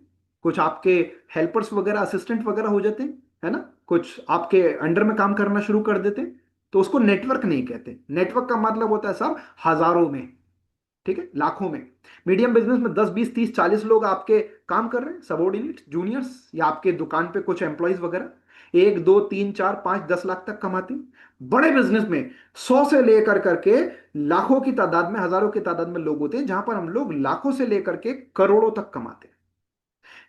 कुछ आपके हेल्पर्स वगैरह असिस्टेंट वगैरह हो जाते हैं, है ना, कुछ आपके अंडर में काम करना शुरू कर देते हैं, तो उसको नेटवर्क नहीं कहते। नेटवर्क का मतलब होता है सब हजारों में, ठीक है, लाखों में। मीडियम बिजनेस में 10, 20, 30, 40 लोग आपके काम कर रहे हैं, सबॉर्डिनेट जूनियर्स, या आपके दुकान पे कुछ एम्प्लॉयज वगैरह, 1, 2, 3, 4, 5, 10 लाख तक कमाते हैं। बड़े बिजनेस में 100 से लेकर करके लाखों की तादाद में, हजारों की तादाद में लोग होते हैं, जहां पर हम लोग लाखों से लेकर के करोड़ों तक कमाते हैं।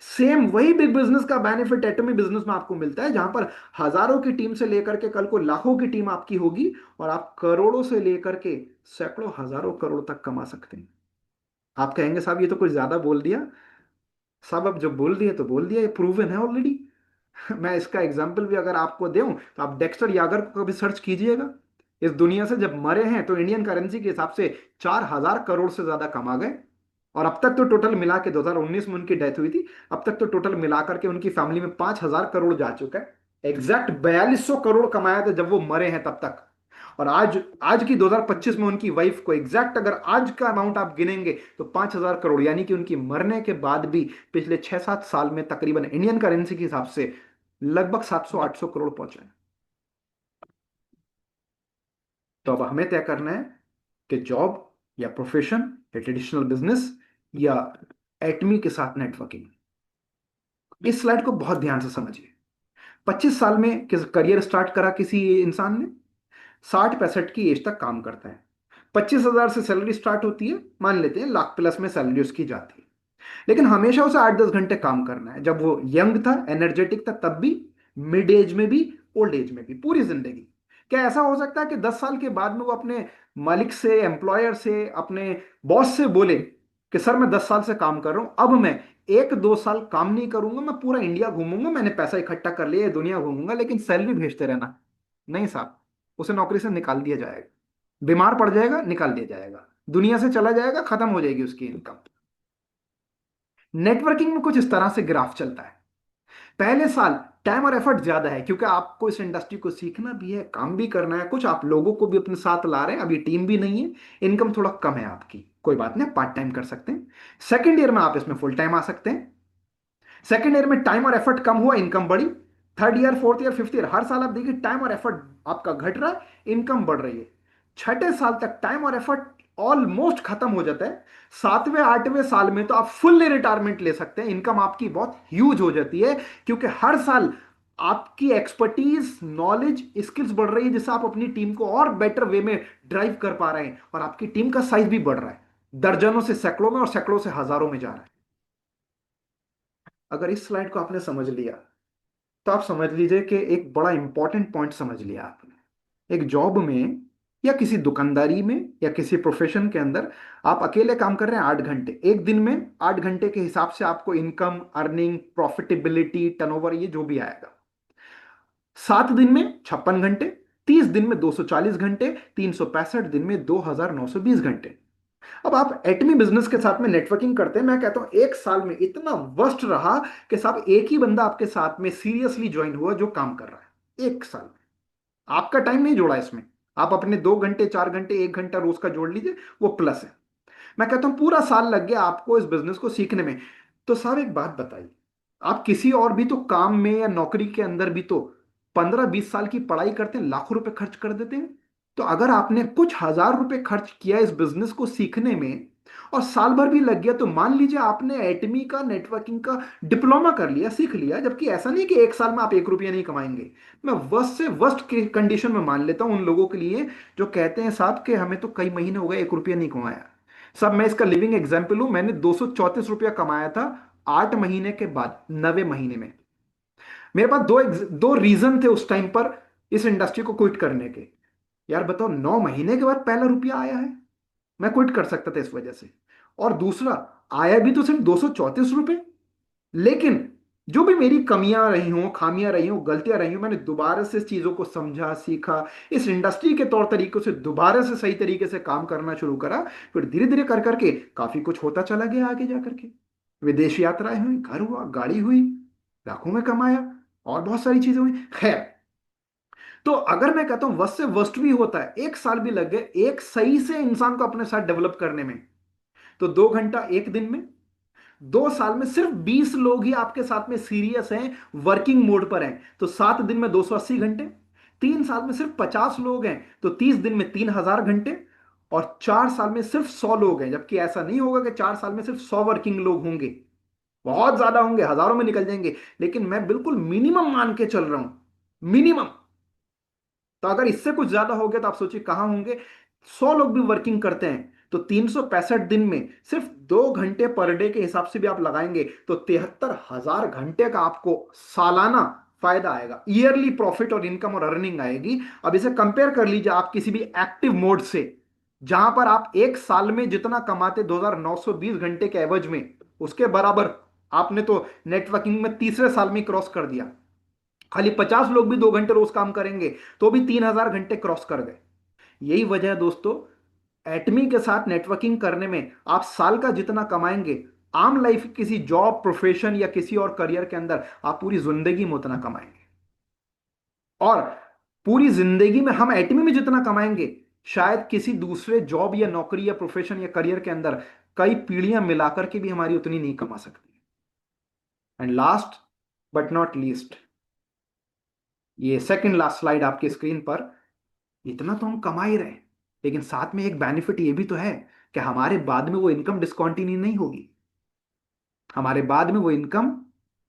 सेम वही बिग बिजनेस का बेनिफिट एटमी बिजनेस में आपको मिलता है, जहां पर हजारों की टीम से लेकर के कल को लाखों की टीम आपकी होगी, और आप करोड़ों से लेकर के सैकड़ों हजारों करोड़ तक कमा सकते हैं। आप कहेंगे साहब ये तो कुछ ज्यादा बोल दिया। साहब अब जो बोल दिया तो बोल दिया, ये प्रूवन है ऑलरेडी। मैं इसका एग्जाम्पल भी अगर आपको दूं तो आप डेक्स्टर यागर को कभी सर्च कीजिएगा। इस दुनिया से जब मरे हैं तो इंडियन करेंसी के हिसाब से 4,000 करोड़ से ज्यादा कमा गए। और अब तक तो टोटल मिला के 2019 में उनकी डेथ हुई थी, अब तक तो टोटल मिला करके उनकी फैमिली में 5,000 करोड़ जा चुका है। एग्जैक्ट 4200 करोड़ कमाया था जब वो मरे हैं तब तक। और आज आज की 2025 में उनकी वाइफ को एग्जैक्ट अगर आज का अमाउंट आप गिनेंगे तो 5,000 करोड़, यानी कि उनकी मरने के बाद भी पिछले 6-7 साल में तकरीबन इंडियन करेंसी के हिसाब से लगभग 700-800 करोड़ पहुंचे हैं। तो अब हमें तय करना है कि जॉब या प्रोफेशन या ट्रेडिशनल बिजनेस या एटमी के साथ नेटवर्किंग। इस स्लाइड को बहुत ध्यान से समझिए। 25 साल में किस करियर स्टार्ट करा किसी इंसान ने, 60-65 की एज तक काम करता है, 25,000 से सैलरी स्टार्ट होती है, मान लेते हैं लाख प्लस में सैलरी उसकी जाती है। लेकिन हमेशा उसे 8-10 घंटे काम करना है। जब वो यंग था, एनर्जेटिक था, तब भी, मिड एज में भी, ओल्ड एज में भी, पूरी जिंदगी। क्या ऐसा हो सकता है कि 10 साल के बाद में वो अपने मालिक से, एम्प्लॉयर से, अपने बॉस से बोले कि सर मैं 10 साल से काम कर रहा हूं, अब मैं 1-2 साल काम नहीं करूंगा, मैं पूरा इंडिया घूमूंगा, मैंने पैसा इकट्ठा कर लिया, दुनिया घूमूंगा, लेकिन सैलरी भेजते रहना। नहीं साहब, उसे नौकरी से निकाल दिया जाएगा, बीमार पड़ जाएगा निकाल दिया जाएगा, दुनिया से चला जाएगा, खत्म हो जाएगी उसकी इनकम। नेटवर्किंग में कुछ इस तरह से ग्राफ चलता है। पहले साल टाइम और एफर्ट ज्यादा है, क्योंकि आपको इस इंडस्ट्री को सीखना भी है, काम भी करना है, कुछ आप लोगों को भी अपने साथ ला रहे हैं, अभी टीम भी नहीं है, इनकम थोड़ा कम है आपकी, कोई बात नहीं, पार्ट टाइम कर सकते हैं। सेकेंड ईयर में आप इसमें फुल टाइम आ सकते हैं। सेकेंड ईयर में टाइम और एफर्ट कम हुआ, इनकम बढ़ी। Third year, fourth year, fifth year, हर साल आप देखिए टाइम और एफर्ट आपका घट रहा है, इनकम बढ़ रही है। छठे साल तक टाइम और एफर्ट ऑलमोस्ट खत्म हो जाता है। 7वें 8वें साल में तो आप फुल्ली रिटायरमेंट ले सकते हैं, इनकम आपकी बहुत ह्यूज हो जाती है, क्योंकि हर साल आपकी एक्सपर्टीज, नॉलेज, स्किल्स बढ़ रही है, जिससे आप अपनी टीम को और बेटर वे में ड्राइव कर पा रहे हैं, और आपकी टीम का साइज भी बढ़ रहा है, दर्जनों से सैकड़ों में और सैकड़ों से हजारों में जा रहा है। अगर इस स्लाइड को आपने समझ लिया तो आप समझ लीजिए कि एक बड़ा इंपॉर्टेंट पॉइंट समझ लिया आपने। एक जॉब में या किसी दुकानदारी में या किसी प्रोफेशन के अंदर आप अकेले काम कर रहे हैं 8 घंटे, एक दिन में 8 घंटे के हिसाब से आपको इनकम, अर्निंग, प्रॉफिटेबिलिटी, टर्नओवर, ये जो भी आएगा। 7 दिन में 56 घंटे, 30 दिन में 240 घंटे, 365 दिन में 2,920 घंटे। अब आप एटमी बिजनेस के साथ में नेटवर्किंग करते हैं, मैं कहता हूं एक साल में इतना वर्स्ट रहा कि साहब एक ही बंदा आपके साथ में सीरियसली ज्वाइन हुआ जो काम कर रहा है एक साल में, आपका टाइम नहीं जोड़ा इसमें, आप अपने 2 घंटे, 4 घंटे, 1 घंटा रोज का जोड़ लीजिए, वो प्लस है। मैं कहता हूं पूरा साल लग गया आपको इस बिजनेस को सीखने में। तो साहब एक बात बताइए, आप किसी और भी तो काम में या नौकरी के अंदर भी तो 15-20 साल की पढ़ाई करते हैं, लाखों रुपए खर्च कर देते हैं। तो अगर आपने कुछ हजार रुपए खर्च किया इस बिजनेस को सीखने में और साल भर भी लग गया, तो मान लीजिए आपने एटमी का नेटवर्किंग का डिप्लोमा कर लिया, सीख लिया, जबकि ऐसा नहीं कि एक साल में आप 1 रुपया नहीं कमाएंगे। मैं वर्स्ट से वर्स्ट की कंडीशन में मान लेता हूं उन लोगों के लिए जो कहते हैं साहब कि हमें तो कई महीने हो गए 1 रुपया नहीं कमाया। सब मैं इसका लिविंग एग्जाम्पल हूं, मैंने 234 रुपया कमाया था 8 महीने के बाद, 90 महीने में। मेरे पास दो रीजन थे उस टाइम पर इस इंडस्ट्री को क्विट करने के। यार बताओ, 9 महीने के बाद पहला रुपया आया है, मैं क्विट कर सकता था इस वजह से। और दूसरा, आया भी तो सिर्फ 234 रुपए, लेकिन जो भी मेरी कमियां रही हों, खामियां रही हों, गलतियां रही हों, मैंने दोबारा से इस चीजों को समझा, सीखा, इस इंडस्ट्री के तौर तरीकों से दोबारा से सही तरीके से काम करना शुरू करा। फिर धीरे धीरे कर करके काफी कुछ होता चला गया आगे जा करके। विदेश यात्राएं हुई, घर हुआ, गाड़ी हुई, लाखों में कमाया, और बहुत सारी चीजें हुई। खैर, तो अगर मैं कहता हूं वर्स्ट से वर्स्ट भी होता है, 1 साल भी लग गए एक सही से इंसान को अपने साथ डेवलप करने में, तो 2 घंटा एक दिन में, 2 साल में सिर्फ 20 लोग ही आपके साथ में सीरियस हैं, वर्किंग मोड पर हैं, तो 7 दिन में 280 घंटे। 3 साल में सिर्फ 50 लोग हैं, तो 30 दिन में 3000 घंटे। और 4 साल में सिर्फ 100 लोग हैं, जबकि ऐसा नहीं होगा कि 4 साल में सिर्फ 100 वर्किंग लोग होंगे, बहुत ज्यादा होंगे, हजारों में निकल जाएंगे। लेकिन मैं बिल्कुल मिनिमम मान के चल रहा हूं, मिनिमम। तो अगर इससे कुछ ज्यादा हो गया तो आप सोचिए कहां होंगे। 100 लोग भी वर्किंग करते हैं, तो 365 दिन में सिर्फ 2 घंटे पर डे के हिसाब से भी आप लगाएंगे तो 73,000 घंटे का आपको सालाना फायदा आएगा, ईयरली प्रॉफिट और इनकम और अर्निंग आएगी। अब इसे कंपेयर कर लीजिए आप किसी भी एक्टिव मोड से, जहां पर आप एक साल में जितना कमाते 2,920 घंटे के एवरेज में, उसके बराबर आपने तो नेटवर्किंग में तीसरे साल में क्रॉस कर दिया। खाली 50 लोग भी 2 घंटे रोज काम करेंगे तो भी 3,000 घंटे क्रॉस कर गए। यही वजह है दोस्तों, एटमी के साथ नेटवर्किंग करने में आप साल का जितना कमाएंगे, आम लाइफ किसी जॉब प्रोफेशन या किसी और करियर के अंदर आप पूरी जिंदगी में उतना कमाएंगे। और पूरी जिंदगी में हम एटमी में जितना कमाएंगे, शायद किसी दूसरे जॉब या नौकरी या प्रोफेशन या करियर के अंदर कई पीढ़ियां मिलाकर के भी हमारी उतनी नहीं कमा सकती। And last but not least, ये सेकंड लास्ट स्लाइड आपकी स्क्रीन पर, इतना तो हम कमा ही रहे हैं, लेकिन साथ में एक बेनिफिट ये भी तो है कि हमारे बाद में वो इनकम डिस्कंटिन्यू नहीं होगी। हमारे बाद में वो इनकम,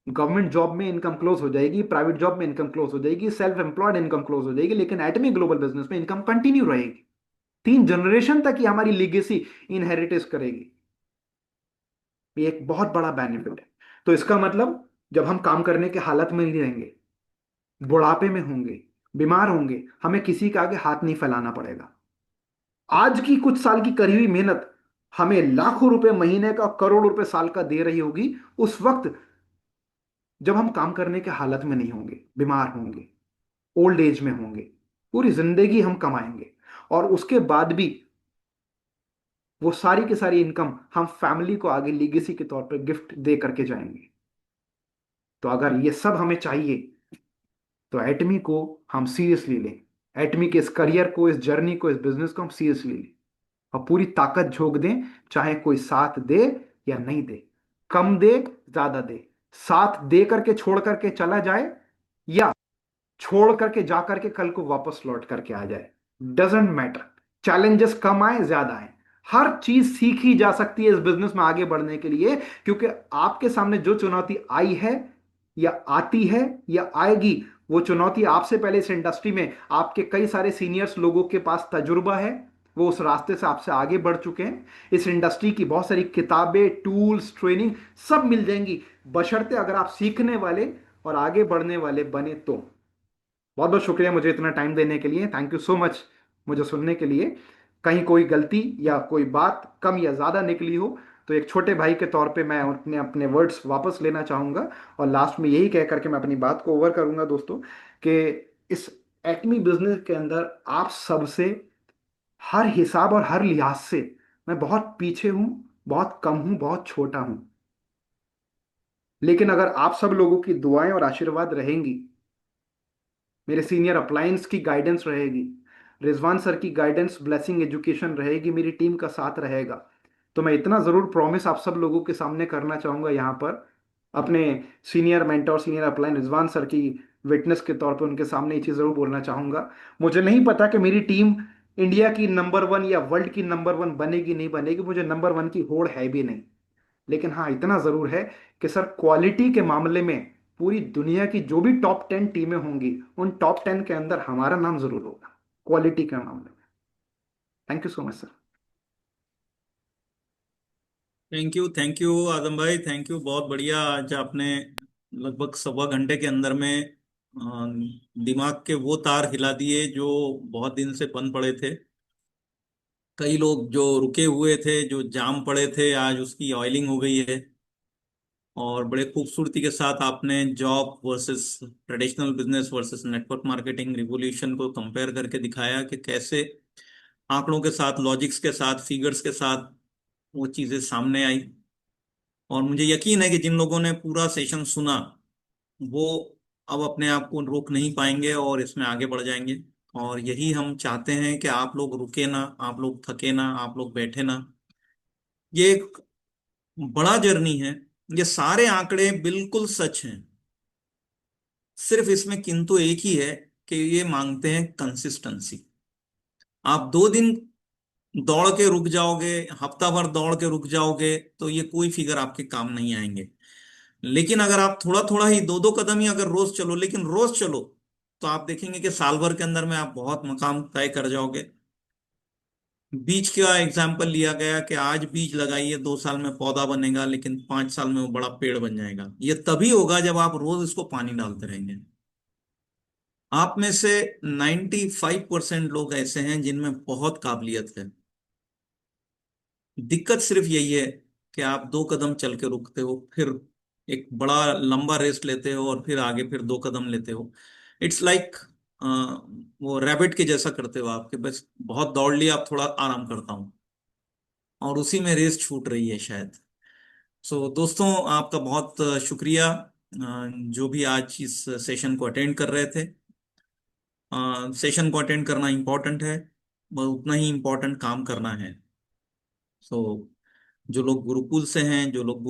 गवर्नमेंट जॉब में इनकम क्लोज हो जाएगी, प्राइवेट जॉब में इनकम क्लोज हो जाएगी, सेल्फ एम्प्लॉयड इनकम क्लोज हो जाएगी, लेकिन एटमी ग्लोबल बिजनेस में इनकम कंटिन्यू रहेगी। 3 जनरेशन तक ही हमारी लीगेसी इनहेरिटेज करेगी। ये एक बहुत बड़ा बेनिफिट है। तो इसका मतलब, जब हम काम करने के हालत में नहीं रहेंगे, बुढ़ापे में होंगे, बीमार होंगे, हमें किसी के आगे हाथ नहीं फैलाना पड़ेगा। आज की कुछ साल की करी हुई मेहनत हमें लाखों रुपए महीने का, करोड़ रुपए साल का दे रही होगी उस वक्त जब हम काम करने के हालत में नहीं होंगे, बीमार होंगे, ओल्ड एज में होंगे। पूरी जिंदगी हम कमाएंगे, और उसके बाद भी वो सारी की सारी इनकम हम फैमिली को आगे लीगेसी के तौर पर गिफ्ट दे करके जाएंगे। तो अगर ये सब हमें चाहिए, तो एटमी को हम सीरियसली लें। एटमी के इस करियर को, इस जर्नी को, इस बिजनेस को हम सीरियसली लें और पूरी ताकत झोंक दें, चाहे कोई साथ दे या नहीं दे, कम दे ज्यादा दे, साथ दे करके छोड़ करके चला जाए या छोड़ करके जा करके कल को वापस लौट करके आ जाए, डजेंट मैटर। चैलेंजेस कम आए ज्यादा आए, हर चीज सीखी जा सकती है इस बिजनेस में आगे बढ़ने के लिए। क्योंकि आपके सामने जो चुनौती आई है या आती है या आएगी, वो चुनौती आपसे पहले इस इंडस्ट्री में आपके कई सारे सीनियर्स लोगों के पास तजुर्बा है, वो उस रास्ते से आपसे आगे बढ़ चुके हैं। इस इंडस्ट्री की बहुत सारी किताबें, टूल्स, ट्रेनिंग सब मिल जाएंगी, बशर्ते अगर आप सीखने वाले और आगे बढ़ने वाले बने तो। बहुत बहुत शुक्रिया मुझे इतना टाइम देने के लिए, थैंक यू सो मच मुझे सुनने के लिए। कहीं कोई गलती या कोई बात कम या ज़्यादा निकली हो तो एक छोटे भाई के तौर पे मैं अपने अपने वर्ड्स वापस लेना चाहूँगा। और लास्ट में यही कह करके मैं अपनी बात को ओवर करूँगा दोस्तों, कि इस एक्मी बिजनेस के अंदर आप सबसे हर हिसाब और हर लिहाज से मैं बहुत पीछे हूँ, बहुत कम हूँ, बहुत छोटा हूँ। लेकिन अगर आप सब लोगों की दुआएं और आशीर्वाद रहेंगी, मेरे सीनियर अप्लायंस की गाइडेंस रहेगी, रिजवान सर की गाइडेंस, ब्लेसिंग एजुकेशन रहेगी, मेरी टीम का साथ रहेगा, तो मैं इतना ज़रूर प्रॉमिस आप सब लोगों के सामने करना चाहूँगा यहाँ पर अपने senior mentor, senior upline Rizwan sir की विटनेस के तौर पे उनके सामने ये चीज़ ज़रूर बोलना चाहूँगा। मुझे नहीं पता कि मेरी टीम इंडिया की नंबर वन या वर्ल्ड की नंबर वन बनेगी नहीं बनेगी, मुझे नंबर वन की होड़ है भी नहीं। लेकिन हाँ, इतना ज़रूर है कि सर क्वालिटी के मामले में पूरी दुनिया की जो भी टॉप 10 टीमें होंगी, उन टॉप 10 के अंदर हमारा नाम ज़रूर होगा क्वालिटी के मामले में। Thank you so much sir. Thank you Adam भाई, थैंक यू। बहुत बढ़िया। आज आपने लगभग सवा घंटे के अंदर में दिमाग के वो तार हिला दिए जो बहुत दिन से बंद पड़े थे। कई लोग जो रुके हुए थे, जो जाम पड़े थे, आज उसकी ऑयलिंग हो गई है। और बड़े खूबसूरती के साथ आपने job versus traditional business versus network marketing revolution को कंपेयर करके दिखाया कि कैसे आंकड़ों के साथ, लॉजिक्स के साथ, फिगर्स के साथ वो चीजें सामने आई। और मुझे यकीन है कि जिन लोगों ने पूरा सेशन सुना वो अब अपने आप को रोक नहीं पाएंगे और इसमें आगे बढ़ जाएंगे। और यही हम चाहते हैं कि आप लोग रुके ना, आप लोग थके ना, आप लोग बैठे ना। ये एक बड़ा जर्नी है। ये सारे आंकड़े बिल्कुल सच हैं। सिर्फ इसमें किंतु एक ही है कि ये मांगते हैं कंसिस्टेंसी। आप 2 दिन दौड़ के रुक जाओगे, हफ्ता भर दौड़ के रुक जाओगे, तो ये कोई फिगर आपके काम नहीं आएंगे। लेकिन अगर आप थोड़ा थोड़ा ही, 2-2 कदम ही अगर रोज चलो, लेकिन रोज चलो, तो आप देखेंगे कि साल भर के अंदर में आप बहुत मकाम तय कर जाओगे। बीज का एग्जाम्पल लिया गया कि आज बीज लगाइए, 2 साल में पौधा बनेगा, लेकिन 5 साल में वो बड़ा पेड़ बन जाएगा। ये तभी होगा जब आप रोज इसको पानी डालते रहेंगे। आप में से 95% लोग ऐसे हैं जिनमें बहुत काबिलियत है। दिक्कत सिर्फ यही है कि आप 2 कदम चल के रुकते हो, फिर एक बड़ा लंबा रेस्ट लेते हो, और फिर आगे फिर 2 कदम लेते हो। इट्स लाइक वो रैबिट के जैसा करते हो आपके, बस बहुत दौड़ लिया, आप थोड़ा आराम करता हूँ, और उसी में रेस छूट रही है शायद। सो दोस्तों, आपका बहुत शुक्रिया, जो भी आज इस सेशन को अटेंड कर रहे थे। सेशन को अटेंड करना इम्पोर्टेंट है, पर उतना ही इम्पोर्टेंट काम करना है। सो जो लोग गुरुकुल से हैं, जो लोग